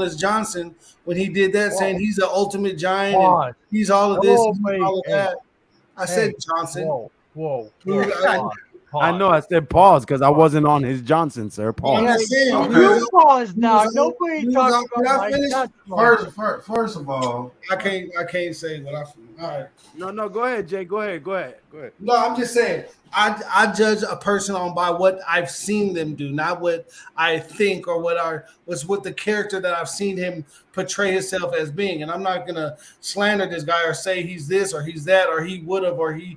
his Johnson when he did that, saying he's the ultimate giant and Pause. he's all of this, Oh, he's wait, all of hey, that. I said hey, Johnson. whoa, Dude, pause, I pause. know I said pause because I wasn't on his Johnson, sir. But I'm Pause. just saying. Okay. You pause we now. was- Nobody we was talks all- about Can I Mike finish? Johnson. First of all, I can't say what I feel. All right. No, go ahead, Jay. Go ahead. No, I'm just saying. I judge a person on by what I've seen them do, not what I think or what the character that I've seen him portray himself as being. And I'm not gonna slander this guy or say he's this or he's that or he would have or he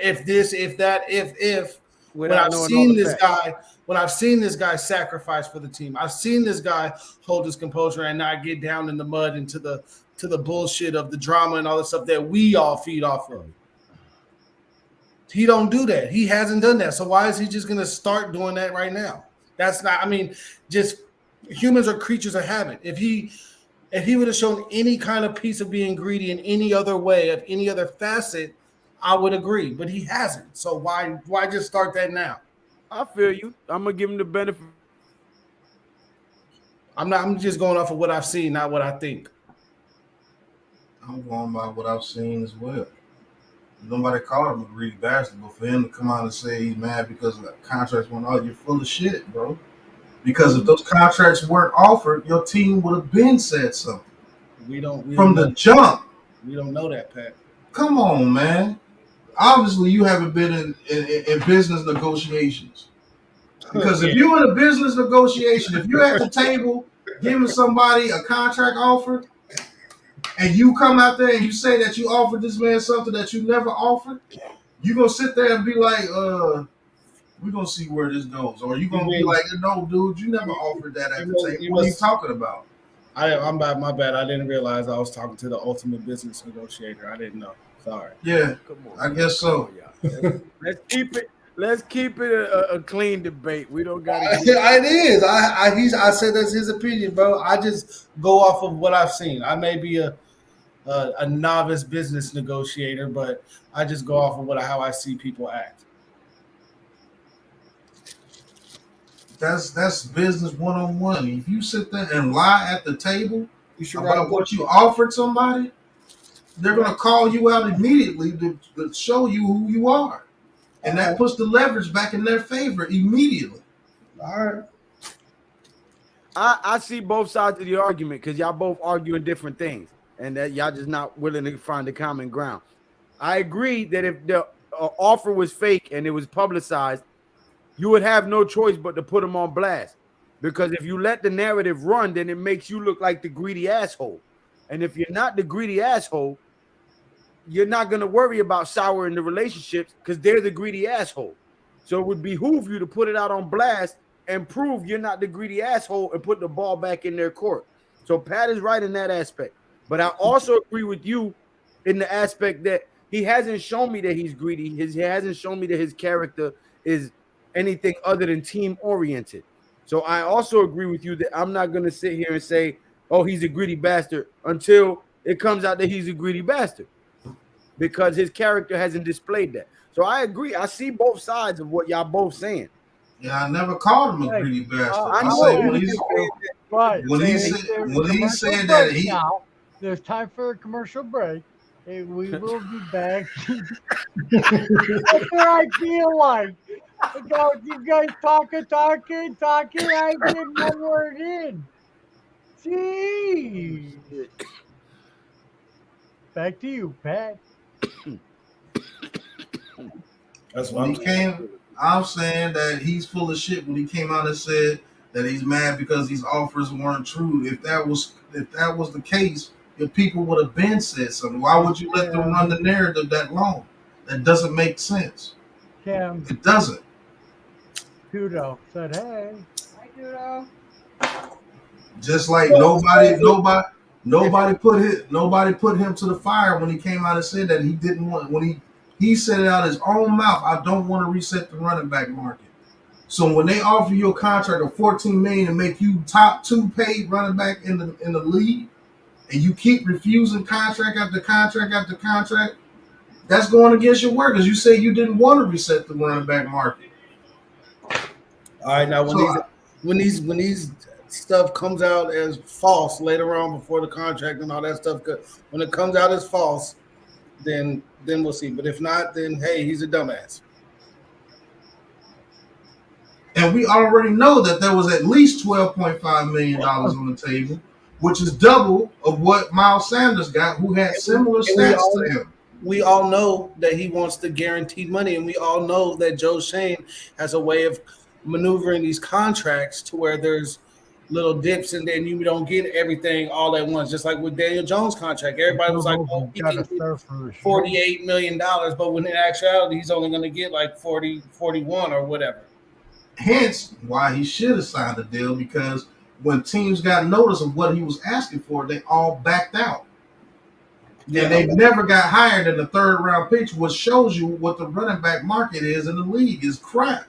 if this if that if when Without I've knowing all seen the this facts. guy when I've seen this guy sacrifice for the team. I've seen this guy hold his composure and not get down in the mud and to the bullshit of the drama and all the stuff that we all feed off of. He don't do that. He hasn't done that. So why is he just going to start doing that right now? That's not. I mean, just humans are creatures of habit. If he would have shown any kind of piece of being greedy in any other way, of any other facet, I would agree. But he hasn't. So why just start that now? I feel you. I'm gonna give him the benefit. I'm not. I'm just going off of what I've seen, not what I think. I'm going by what I've seen as well. Nobody called him a greedy bastard, but for him to come out and say he's mad because the contracts went out, you're full of shit, bro. Because if those contracts weren't offered, your team would have been said something We don't from the jump. We don't know that, Pat. Come on, man. Obviously, you haven't been in business negotiations. Because if you're in a business negotiation, if you're at the table giving somebody a contract offer, and you come out there and you say that you offered this man something that you never offered, you're going to sit there and be like, we're going to see where this goes. Or you're going to be like, no, dude, you never offered that at the table. What are you talking about? I'm bad. My bad. I didn't realize I was talking to the ultimate business negotiator. I didn't know. Sorry. Yeah, Come on, I guess so. Let's keep it. Let's keep it a clean debate. We don't got to. It is. I said that's his opinion, bro. I just go off of what I've seen. I may be a novice business negotiator, but I just go off of how I see people act. That's business 101. If you sit there and lie at the table You should write a about book. what you offered somebody, they're going to call you out immediately to show you who you are. And that puts the leverage back in their favor immediately. All right. I see both sides of the argument because y'all both arguing different things, and that y'all just not willing to find a common ground. I agree that if the offer was fake and it was publicized, you would have no choice but to put them on blast. Because if you let the narrative run, then it makes you look like the greedy asshole. And if you're not the greedy asshole, you're not going to worry about souring the relationships because they're the greedy asshole. So it would behoove you to put it out on blast and prove you're not the greedy asshole and put the ball back in their court. So Pat is right in that aspect. But I also agree with you in the aspect that he hasn't shown me that he's greedy. He hasn't shown me that his character is anything other than team oriented. So I also agree with you that I'm not going to sit here and say, oh, he's a greedy bastard until it comes out that he's a greedy bastard because his character hasn't displayed that. So I agree. I see both sides of what y'all both saying. Yeah, I never called him a greedy bastard. I I know. say when he said that he now, there's time for a commercial break. And we will be back. That's what I feel like. You guys talking. I get one word in. Jeez. Back to you, Pat. That's what I'm saying that he's full of shit when he came out and said that he's mad because these offers weren't true. If that was the case, if people would have been said something, why would you let them run the narrative that long? That doesn't make sense. Cam. It doesn't. Kudo said, "Hey, Hi, Kudo. Just like Well, nobody put him to the fire when he came out and said that he didn't want when he said it out his own mouth. I don't want to reset the running back market. So when they offer you a contract of 14 million and make you top 2 paid running back in the league, and you keep refusing contract after contract after contract, that's going against your word because you say you didn't want to reset the running back market. all right, now So when these stuff comes out as false later on before the contract and all that stuff, when it comes out as false, then we'll see. But if not, then hey, he's a dumbass. and we already know that there was at least $12.5 million on the table, which is double of what Miles Sanders got, who had similar And we stats all to him. we all know that he wants the guaranteed money, and we all know that Joe Shane has a way of maneuvering these contracts to where there's little dips, and then you don't get everything all at once. Just like with Daniel Jones' contract, everybody was like, "Oh, he got can to get start from the show." $48 million," but when in actuality, he's only going to get like 40, 41 or whatever. Hence why he should have signed a deal, because when teams got notice of what he was asking for, they all backed out. And they never got higher than the third round pick, which shows you what the running back market is in the league is crap.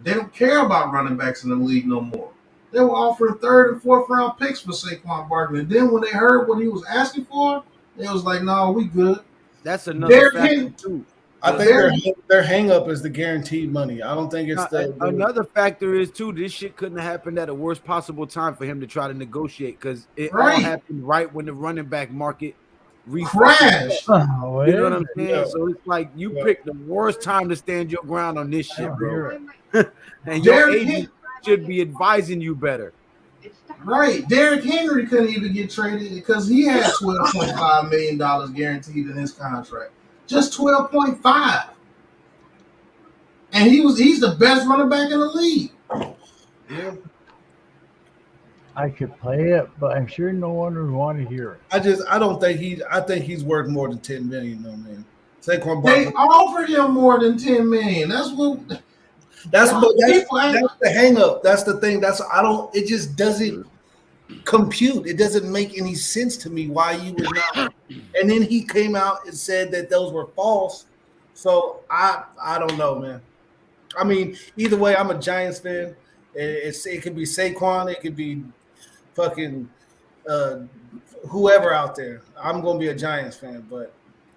They don't care about running backs in the league no more. They were offering third and fourth round picks for Saquon Barkley. And then when they heard what he was asking for, they was like, "No, we good." That's another Derrick factor Henry, too. I think their hang up is the guaranteed money. I don't think it's Another factor is too, this shit couldn't have happened at the worst possible time for him to try to negotiate, because it all Right. happened right when the running back market crashed. Oh, You know what I'm saying? Yeah. So it's like you Yeah. picked the worst time to stand your ground on this shit, bro. And your Derrick agent Henry, should be advising you better. right. Derrick Henry couldn't even get traded because he had $12.5 million guaranteed in his contract. Just 12.5. And he's the best running back in the league. Yeah. I could play it, but I'm sure no one would want to hear it. I think he's worth more than 10 million though, man. Saquon They Barkley. offered him more than 10 million. That's That's people the hang up. That's the thing. It just doesn't compute. It doesn't make any sense to me why you would not. And then he came out and said that those were false. So I don't know, man. I mean, either way, I'm a Giants fan. It could be Saquon, it could be fucking whoever out there. I'm gonna be a Giants fan, but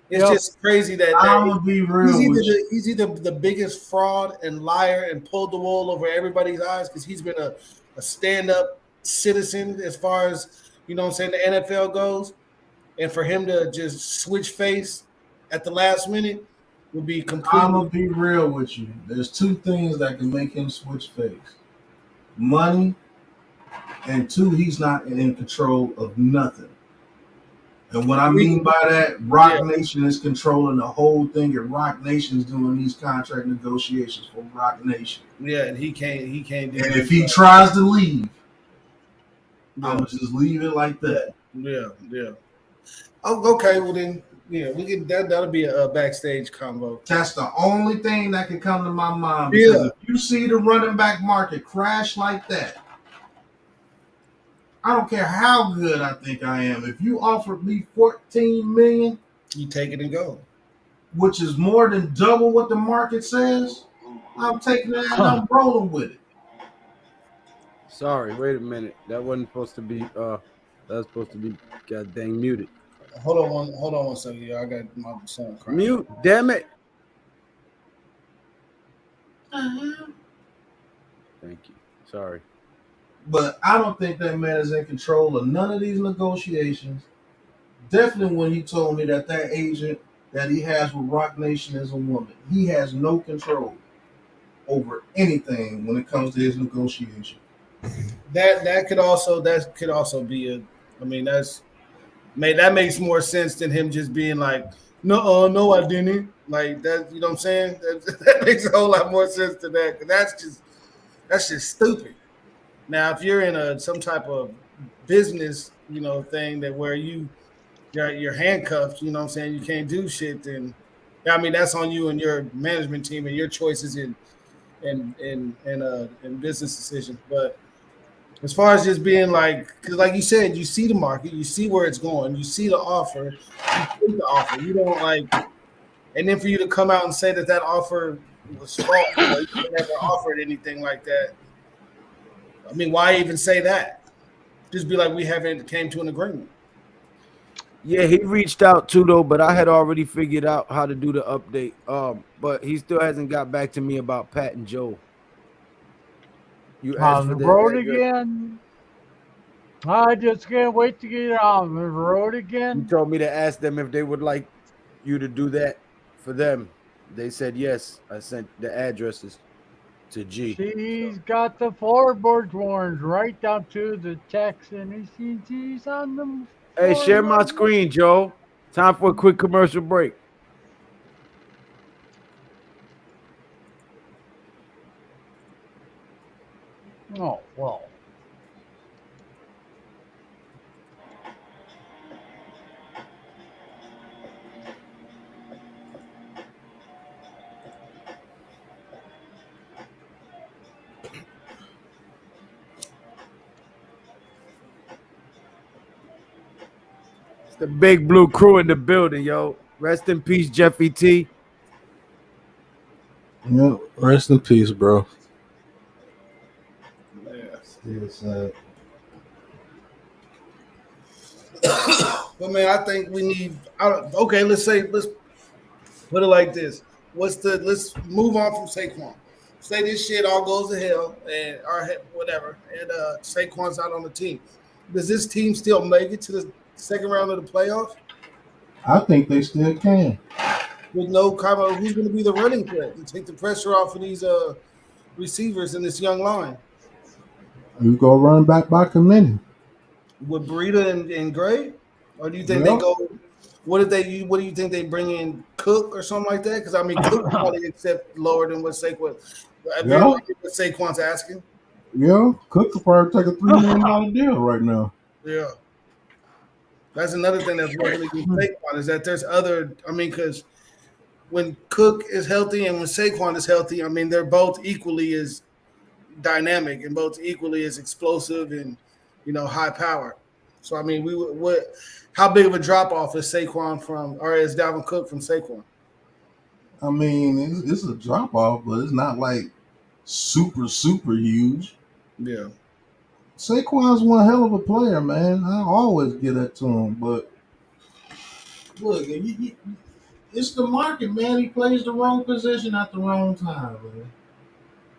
it's just crazy that I'm gonna be real with you. he's either the biggest fraud and liar and pulled the wool over everybody's eyes because he's been a stand-up citizen as far as, you know what I'm saying, the NFL goes. And for him to just switch face at the last minute would be completely. I'm gonna be real with you. There's two things that can make him switch face: money, and two, he's not in control of nothing. And what I mean by that, Rock Nation is controlling the whole thing, and Rock Nation's doing these contract negotiations for Rock Nation. Yeah, and he can't do And that. if he tries to leave, I'm gonna just leave it like that. Yeah. Oh, okay, well then, yeah, we can. That'll be a backstage combo. That's the only thing that can come to my mind. Because if you see the running back market crash like that, I don't care how good I think I am. If you offered me 14 million, you take it and go, which is more than double what the market says, I'm taking that and I'm rolling with it. Sorry, wait a minute. That wasn't supposed to be that was supposed to be god dang muted. Hold on one second. Yeah, I got my son crying. Mute, damn it. Thank you. Sorry. But I don't think that man is in control of none of these negotiations. Definitely when he told me that agent that he has with Rock Nation is a woman. He has no control over anything when it comes to his negotiation. That could also be I mean, that makes more sense than him just being like, no, I didn't. Like that, you know what I'm saying? That makes a whole lot more sense to that. Cause that's just stupid. Now, if you're in some type of business, you know, thing that where you're handcuffed, you know what I'm saying, you can't do shit, then I mean that's on you and your management team and your choices in and business decisions. But as far as just being like, because like you said, you see the market, you see where it's going, you see the offer, you take the offer. You don't like, and then for you to come out and say that that offer was false, or you never offered anything like that. I mean, why even say that? Just be like, we haven't came to an agreement. Yeah, he reached out too though, but I had already figured out how to do the update. But he still hasn't got back to me about Pat and Joe. You asked On for the the road address. again. I just can't wait to get on the road You again. told me to ask them if they would like you to do that for them. They said yes. I sent the addresses to G. She's got the floorboards warned right down to the text, and he's on the Hey, share my floorboard. screen, Joe. Time for a quick commercial break. Oh, well. It's the big blue crew in the building, yo. Rest in peace, Jeffy T. Yeah, rest in peace, bro. Yeah. Still sad. But man, I think we need. Okay, let's put it like this. Let's move on from Saquon. Say this shit all goes to hell and or whatever, and Saquon's not on the team. Does this team still make it to the second round of the playoffs I think they still can. with no kind of who's going to be the running threat to take the pressure off of these receivers in this young line You go run back by committee. with Breida and Gray, or do you think they Yeah. go? What do you think they bring in Cook or something like that? Because I mean, Cook probably accept lower than what Saquon. Yeah. What Saquon's asking. Yeah. Cook could probably take a $3 million deal right now. Yeah, that's another thing that's working against Saquon is that there's other. I mean, because when Cook is healthy and when Saquon is healthy, I mean, they're both equally as dynamic and both equally as explosive and high power. So I mean, how big of a drop off is Saquon from, or is Dalvin Cook from Saquon? I mean, it's a drop off, but it's not like super, super huge. Yeah, Saquon's one hell of a player, man. I always give that to him. But look, it's the market, man. He plays the wrong position at the wrong time, man.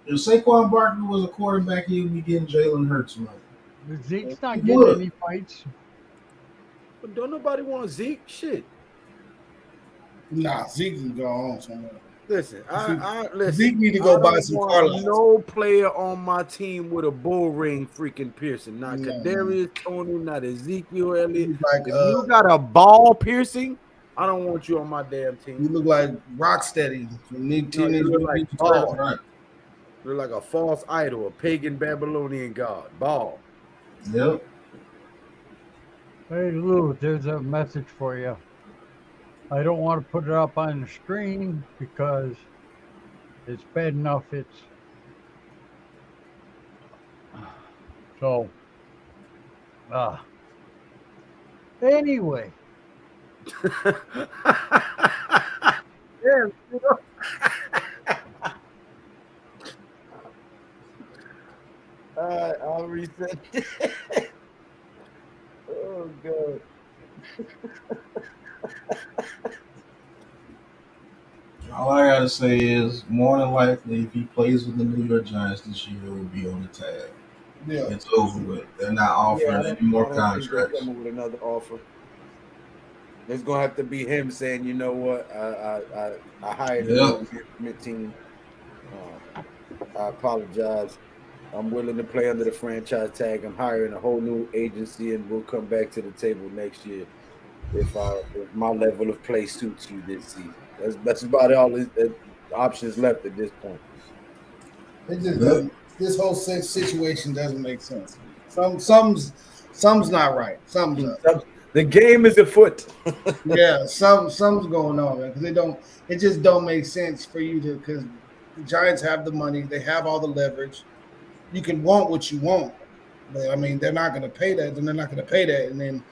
If Saquon Barkley was a quarterback, he would be getting Jalen Hurts money. Zeke's not He getting would. any fights. But don't nobody want Zeke. Shit. nah, Zeke can go on somewhere. Listen, I listen. Zeke need to go I buy don't some want Carlos. no player on my team with a bull ring freaking piercing. Not No. Kadarius Tony, not Ezekiel Elliott. He's like, If you got a ball piercing, I don't want you on my damn you team. look like Rocksteady from Teenage you look Mutant like Ninja Ball. Turtles. Right. You're like a false idol, a pagan Babylonian god. Ball. Yep. Hey, Lou, there's a message for you. I don't want to put it up on the screen because it's bad enough. So, anyway. Yeah, I'll reset. Oh god. All I gotta say is, more than likely, if he plays with the New York Giants this year, he'll be on the tab. Yeah, It's over with. They're not offering any more I don't think they're contracts. coming with another offer. It's gonna have to be him saying, you know what, I hired a Yep. management team. I apologize. I'm willing to play under the franchise tag. I'm hiring a whole new agency, and we'll come back to the table next year if my level of play suits you this season. That's about all the options left at this point. it just doesn't. This whole situation doesn't make sense. Some's not right. Something's up. The game is afoot. Yeah, something's going on, man. Because it just don't make sense for you to, because the Giants have the money. They have all the leverage. You can want what you want, but I mean, they're not going to pay that. Then they're not going to pay that, and then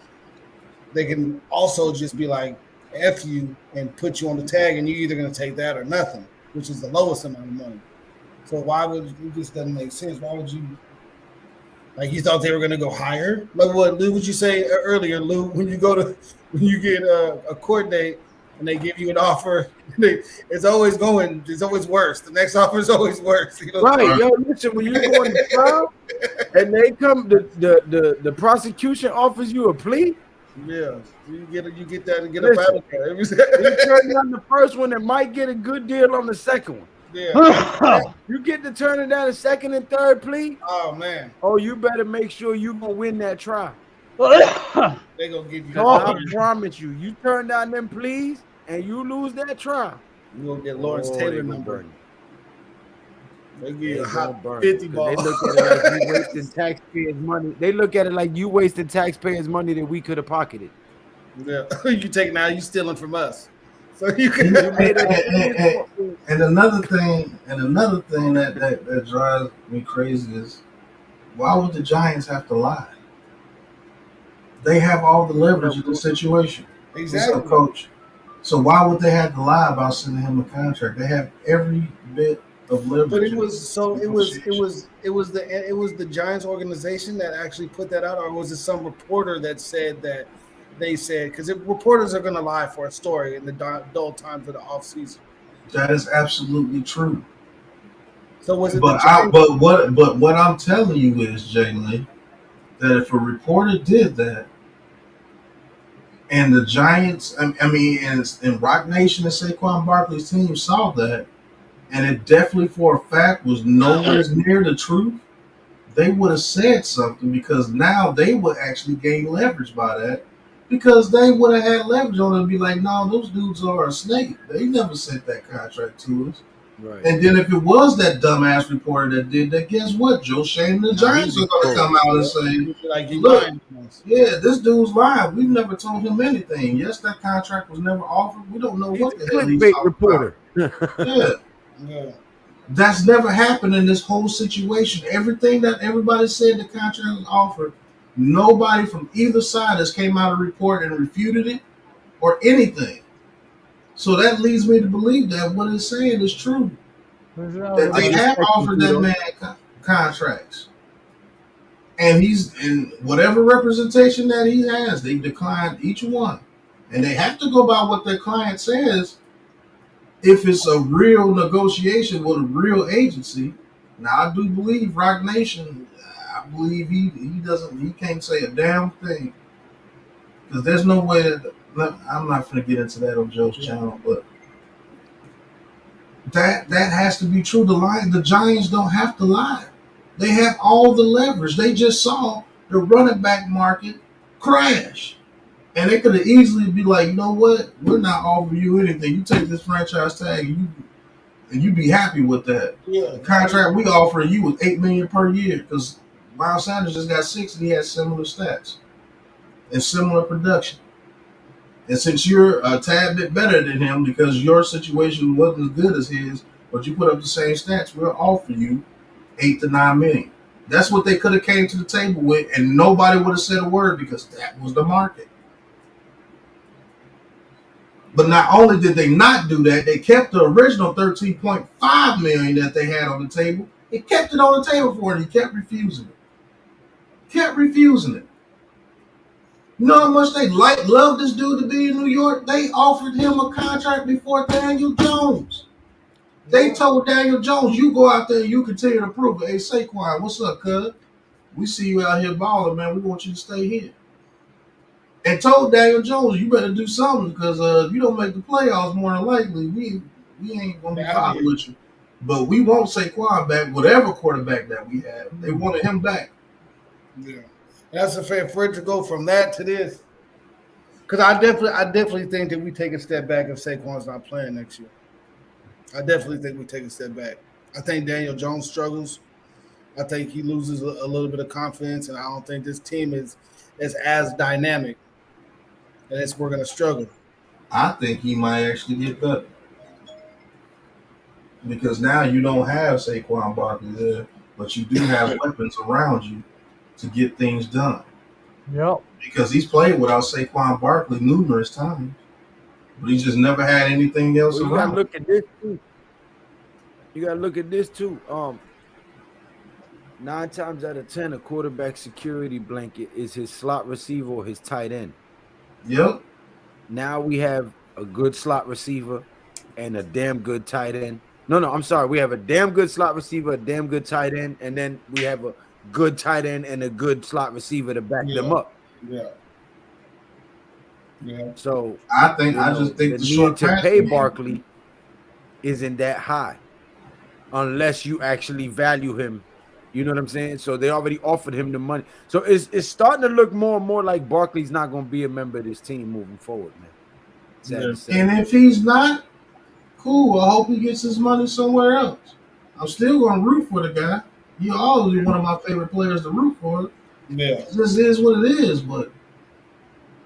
they can also just be like, "F you," and put you on the tag, and you're either going to take that or nothing, which is the lowest amount of money. So why would it just doesn't make sense? Why would you like you thought they were going to go higher? Like what Lou? Would you say earlier, Lou? When you go to when you get a court date and they give you an offer, it's always going. It's always worse. The next offer is always worse. You know? Right, yo, listen, when you go in the trial and they come, the prosecution offers you a plea. Yeah, you get that and get Listen, up out of there. you turn down the first one and might get a good deal on the second one. Yeah. You get to turning down the second and third plea. Oh man. Oh, you better make sure you gonna win that trial. They gonna give you. I promise you, you turn down them pleas and you lose that trial. You gonna get Lawrence Taylor number. They give you a hot 50 50 ball. They look at it like you wasting taxpayers' money. They look at it like you wasting taxpayers' money that we could have pocketed. Yeah, you take now. You stealing from us. So you can. And another thing that drives me crazy is why would the Giants have to lie? They have all the leverage in the situation. Exactly. Coach. So why would they have to lie about sending him a contract? They have every bit of leverage. But it was the Giants organization that actually put that out, or was it some reporter that said that they said because reporters are going to lie for a story in the dull times of the off season. That is absolutely true. So was it? But what I'm telling you is, Jalen, that if a reporter did that, and the Giants, and Rock Nation and Saquon Barkley's team saw that, and it definitely for a fact was nowhere near the truth, they would have said something because now they would actually gain leverage by that because they would have had leverage on it and be like, no, those dudes are a snake. They never sent that contract to us. Right. And then if it was that dumbass reporter that did that, guess what? Joe Shane and the Giants are going to come out and say, like, look, yeah, this dude's lying. We've never told him anything. Yes, that contract was never offered. We don't know what the hell he's talking reporter. About. Yeah. That's never happened in this whole situation. Everything that everybody said the contract was offered, nobody from either side has came out and report and refuted it or anything. So that leads me to believe that what it's saying is true. That they have offered that man contracts. And he's in whatever representation that he has, they declined each one. And they have to go by what their client says. If it's a real negotiation with a real agency, now I do believe Rock Nation, I believe he can't say a damn thing. Because there's no way that, I'm not going to get into that on Joe's channel, but that has to be true. The Giants don't have to lie. They have all the leverage. They just saw the running back market crash. And they could have easily be like, you know what? We're not offering you anything. You take this franchise tag and you be happy with that. Yeah. The contract we offering you was $8 million per year because Miles Sanders just got 6 and he has similar stats and similar production. And since you're a tad bit better than him because your situation wasn't as good as his, but you put up the same stats, we'll offer you $8 to $9 million. That's what they could have came to the table with, and nobody would have said a word because that was the market. But not only did they not do that, they kept the original $13.5 million that they had on the table. They kept it on the table for him. He kept refusing it. You know how much they love this dude to be in New York? They offered him a contract before Daniel Jones. They told Daniel Jones, you go out there and you continue to prove it. Hey, Saquon, what's up, cuz? We see you out here balling, man. We want you to stay here. And told Daniel Jones, you better do something because if you don't make the playoffs, more than likely, we ain't going to be following with you. But we won't Saquon back, whatever quarterback that we have. They wanted him back. Yeah. That's a fair for it to go from that to this. Because I definitely think that we take a step back if Saquon's not playing next year. I definitely think we take a step back. I think Daniel Jones struggles. I think he loses a little bit of confidence, and I don't think this team is as dynamic. And we're going to struggle. I think he might actually get better. because now you don't have Saquon Barkley there, but you do have weapons around you to get things done. Yep. Because he's played without Saquon Barkley numerous times, but he just never had anything else Well, you gotta around. look at this too. You gotta look at this too. 9 times out of 10, a quarterback security blanket is his slot receiver or his tight end. Yep. Now we have a good slot receiver and a damn good tight end. No, I'm sorry. We have a damn good slot receiver, a damn good tight end, and then we have a good tight end and a good slot receiver to back them up. Yeah. Yeah. So I just think the the need short to passing pay game. Barkley isn't that high unless you actually value him. You know what I'm saying? So they already offered him the money. So it's starting to look more and more like Barkley's not going to be a member of this team moving forward, man. Sad to say. And if he's not, cool. I hope he gets his money somewhere else. I'm still going to root for the guy. He always one of my favorite players to root for. Yeah. This is what it is, but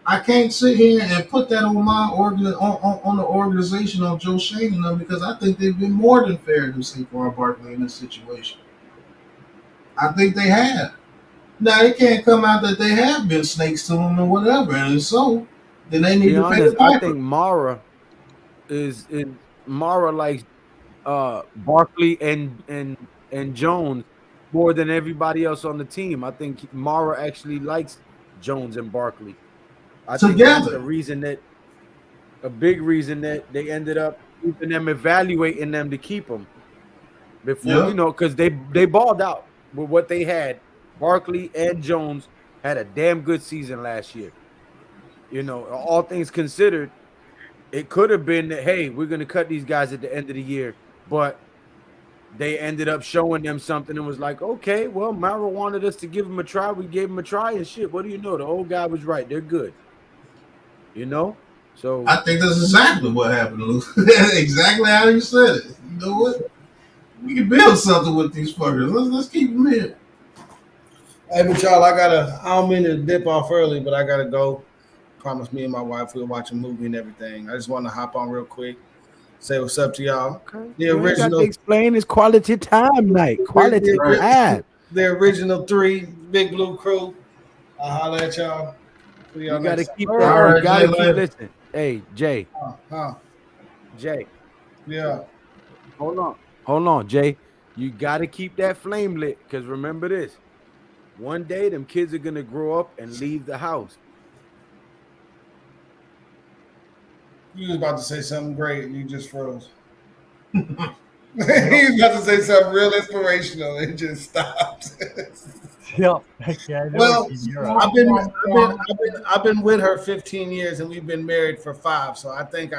I can't sit here and put that on my on the organization of Joe Shane and them, because I think they've been more than fair to Saquon Barkley in this situation. I think they have. Now it can't come out that they have been snakes to him or whatever, and so then they need Be to pay the honest, I piper. think Mara is Mara likes Barkley and Jones more than everybody else on the team. I think Mara actually likes Jones and Barkley. I think that's Together. a big reason that they ended up keeping them, evaluating them to keep them before, Yep. because they balled out with what they had. Barkley and Jones had a damn good season last year. All things considered, it could have been that, hey, we're going to cut these guys at the end of the year, but they ended up showing them something and was like, okay, well, Mara wanted us to give him a try. We gave him a try, and shit, what do you know? The old guy was right. They're good. So I think that's exactly what happened, Lou. Exactly how you said it. You know what? We can build something with these fuckers. Let's keep them here. Hey, but y'all, I don't mean to dip off early, but I gotta go. Promise me and my wife we'll watch a movie and everything. I just want to hop on real quick, say what's up to y'all. okay. The You ain't got original, to explain it's quality time night. Quality Right. time. the original 3 Big Blue Crew. I'll holler at y'all. See You y'all got to next time. keep All that. right, You got to Jay, keep later. listen. Hey, Jay. Jay. Yeah. Hold on, Jay. You got to keep that flame lit, because remember this. One day, them kids are going to grow up and leave the house. You was about to say something great and you just froze. He was about to say something real inspirational and just stopped. Yep. Yeah, I know Well, what you're at. I've been with her 15 years and we've been married for 5. So I think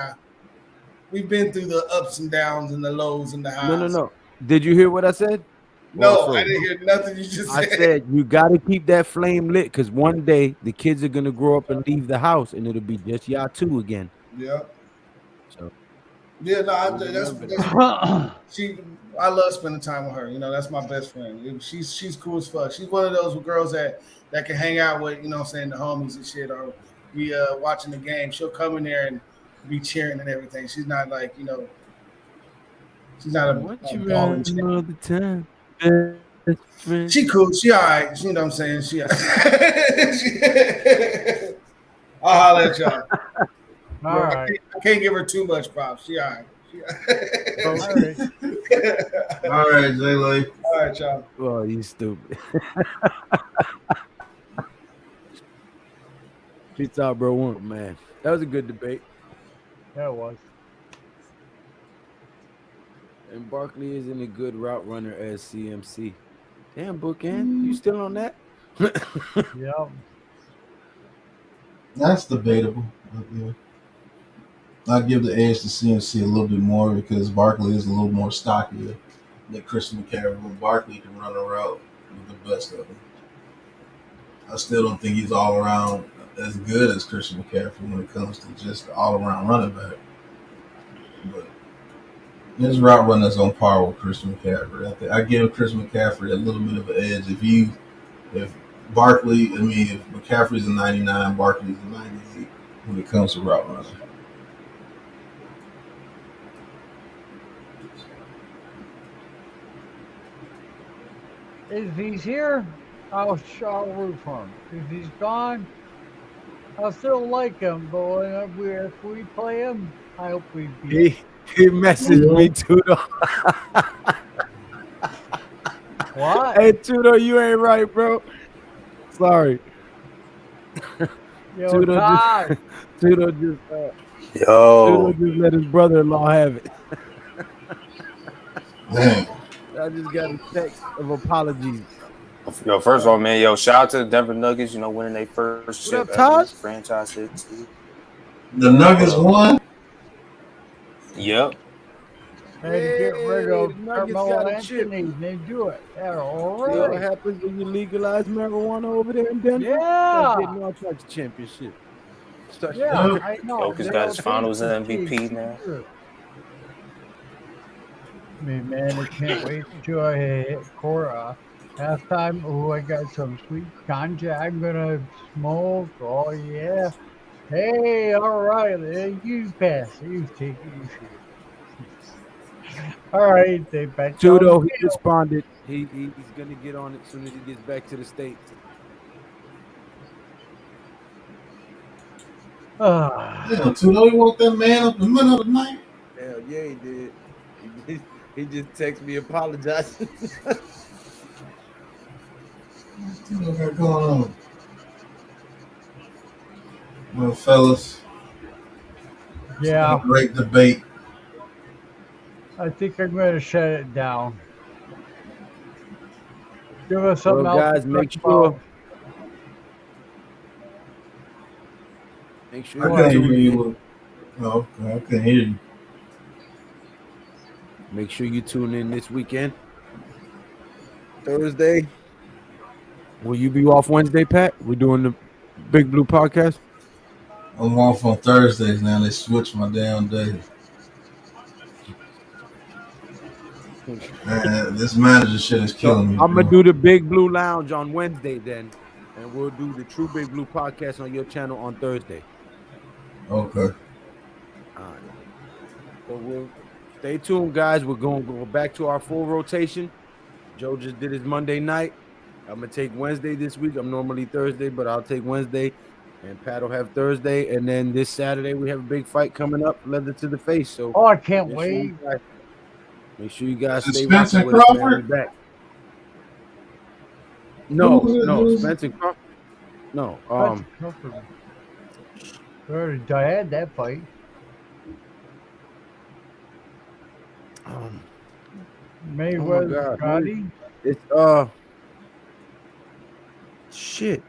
we've been through the ups and downs and the lows and the highs. No. Did you hear what I said? No, I didn't hear nothing you just I said. said you got to keep that flame lit, because one day the kids are going to grow up and leave the house, and it'll be just y'all two again. Yeah. So Yeah, no, remember I love spending time with her. That's my best friend. She's cool as fuck. She's one of those girls that can hang out with, what I'm saying, the homies and shit, or be watching the game. She'll come in there and be cheering and everything. She's not like, she's not a ball and chain. all the time. Best friend. She cool. She all right. You know what I'm saying? She all right. I'll holler at y'all. All right. I can't give her too much props. She all right. All right. All right, Jay Lay. All right, y'all. Oh, you stupid. Peace out, bro. Man, that was a good debate. That was. And Barkley isn't a good route runner as CMC. Damn, Bookend, you still on that? Yep. That's debatable. But yeah. I give the edge to CMC a little bit more because Barkley is a little more stockier than Christian McCaffrey. But Barkley can run a route with the best of them. I still don't think he's all around as good as Christian McCaffrey when it comes to just all around running back. But his route running is on par with Christian McCaffrey. I give Christian McCaffrey a little bit of an edge. If McCaffrey's a 99, Barkley's a 98 when it comes to route running. If he's here, I'll root for him. If he's gone, I still like him, but if we play him, I hope we beat him. He messaged me, Tudo. What? Hey, Tudo, you ain't right, bro. Sorry. Yo, Tudo Todd. Tudo Yo, just let his brother-in-law have it. Dang. I just got a text of apologies. yo, first of all, man, yo, shout out to the Denver Nuggets, winning their first What chip up, ever, Todd? franchise history. The Nuggets won. Yep. Had to get rid Hey, the of Nuggets Carmelo got a chip. Anthony. They do it. Yeah, all See what right. happens when you legalize marijuana over there in Denver? Yeah. Start getting all types of championships. Yeah, Yep. I know. Jokic got his finals MVP now. Man, I can't wait till I hit Cora. Halftime, oh, I got some sweet ganja I'm gonna smoke. Oh, yeah. Hey, all right. You pass. You take it. You shoot it. All right. They bet you on the Tudo, he field. responded. He's gonna get on it as soon as he gets back to the States. Ah, Damn, Tudo, you woke that man up in the middle of the night? Hell yeah, he did. He just texted me apologizing. What Tudo got going on? Well, fellas, it's been a yeah. great debate. I think I'm gonna shut it down. Give us Well, something else to guys, talk make about. sure I you couldn't tune hear in. you. Oh, okay, I couldn't hear you. Make sure you tune in this weekend. Thursday. Will you be off Wednesday, Pat? We're doing the Big Blue podcast. I'm off on Thursdays now. They switched my damn day. Man, this manager shit is So killing me, I'm gonna bro. do the Big Blue Lounge on Wednesday then, and we'll do the True Big Blue podcast on your channel on Thursday. Okay. All right. So we'll stay tuned, guys. We're going to go back to our full rotation. Joe just did his Monday night. I'm gonna take Wednesday this week. I'm normally Thursday, but I'll take Wednesday, and Pat will have Thursday. And then this Saturday we have a big fight coming up, leather to the face. So Oh, I can't make sure you wait. guys, Is it stay Spence rocking and with us, man. We Crawford? back. Who No, is it? Who is it? Spencer Crawford. No, That's comfortable. We already had that fight. oh my Mayweather, God, Gotti. it's shit.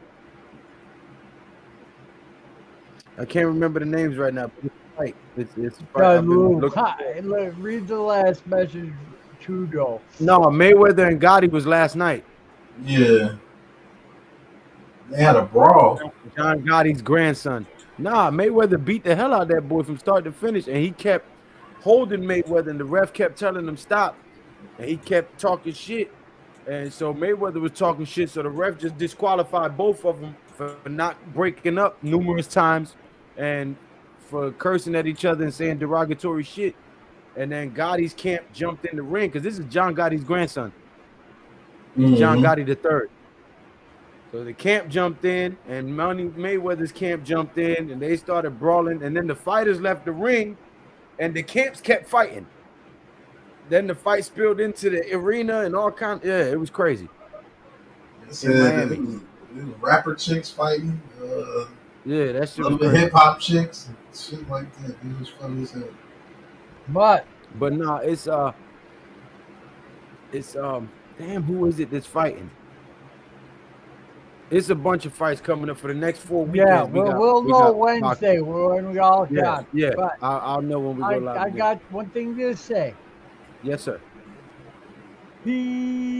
I can't remember the names right now. But it's a fight. It's a fight. Got a I've been little looking for. look, read the last message, Trudeau. No, Mayweather and Gotti was last night. Yeah. They had a brawl. John Gotti's grandson. Nah, Mayweather beat the hell out of that boy from start to finish, and he kept holding Mayweather, and the ref kept telling him stop, and he kept talking shit. And so Mayweather was talking shit, so the ref just disqualified both of them for not breaking up numerous times and for cursing at each other and saying derogatory shit. And then Gotti's camp jumped in the ring because this is John Gotti's grandson. He's John Gotti the third. So the camp jumped in, and Money Mayweather's camp jumped in, and they started brawling. And then the fighters left the ring, and the camps kept fighting. Then the fight spilled into the arena and all kinds. Yeah, it was crazy. It said it was rapper chicks fighting. Yeah, that shit was Other crazy. hip hop chicks and shit like that. It was funny as hell. But no, it's damn, who is it that's fighting? It's a bunch of fights coming up for the next 4 weekends. yeah, we'll know Wednesday when we all got. Yeah, But I'll know when we go live. I got one thing to say. Yes, sir. Peace.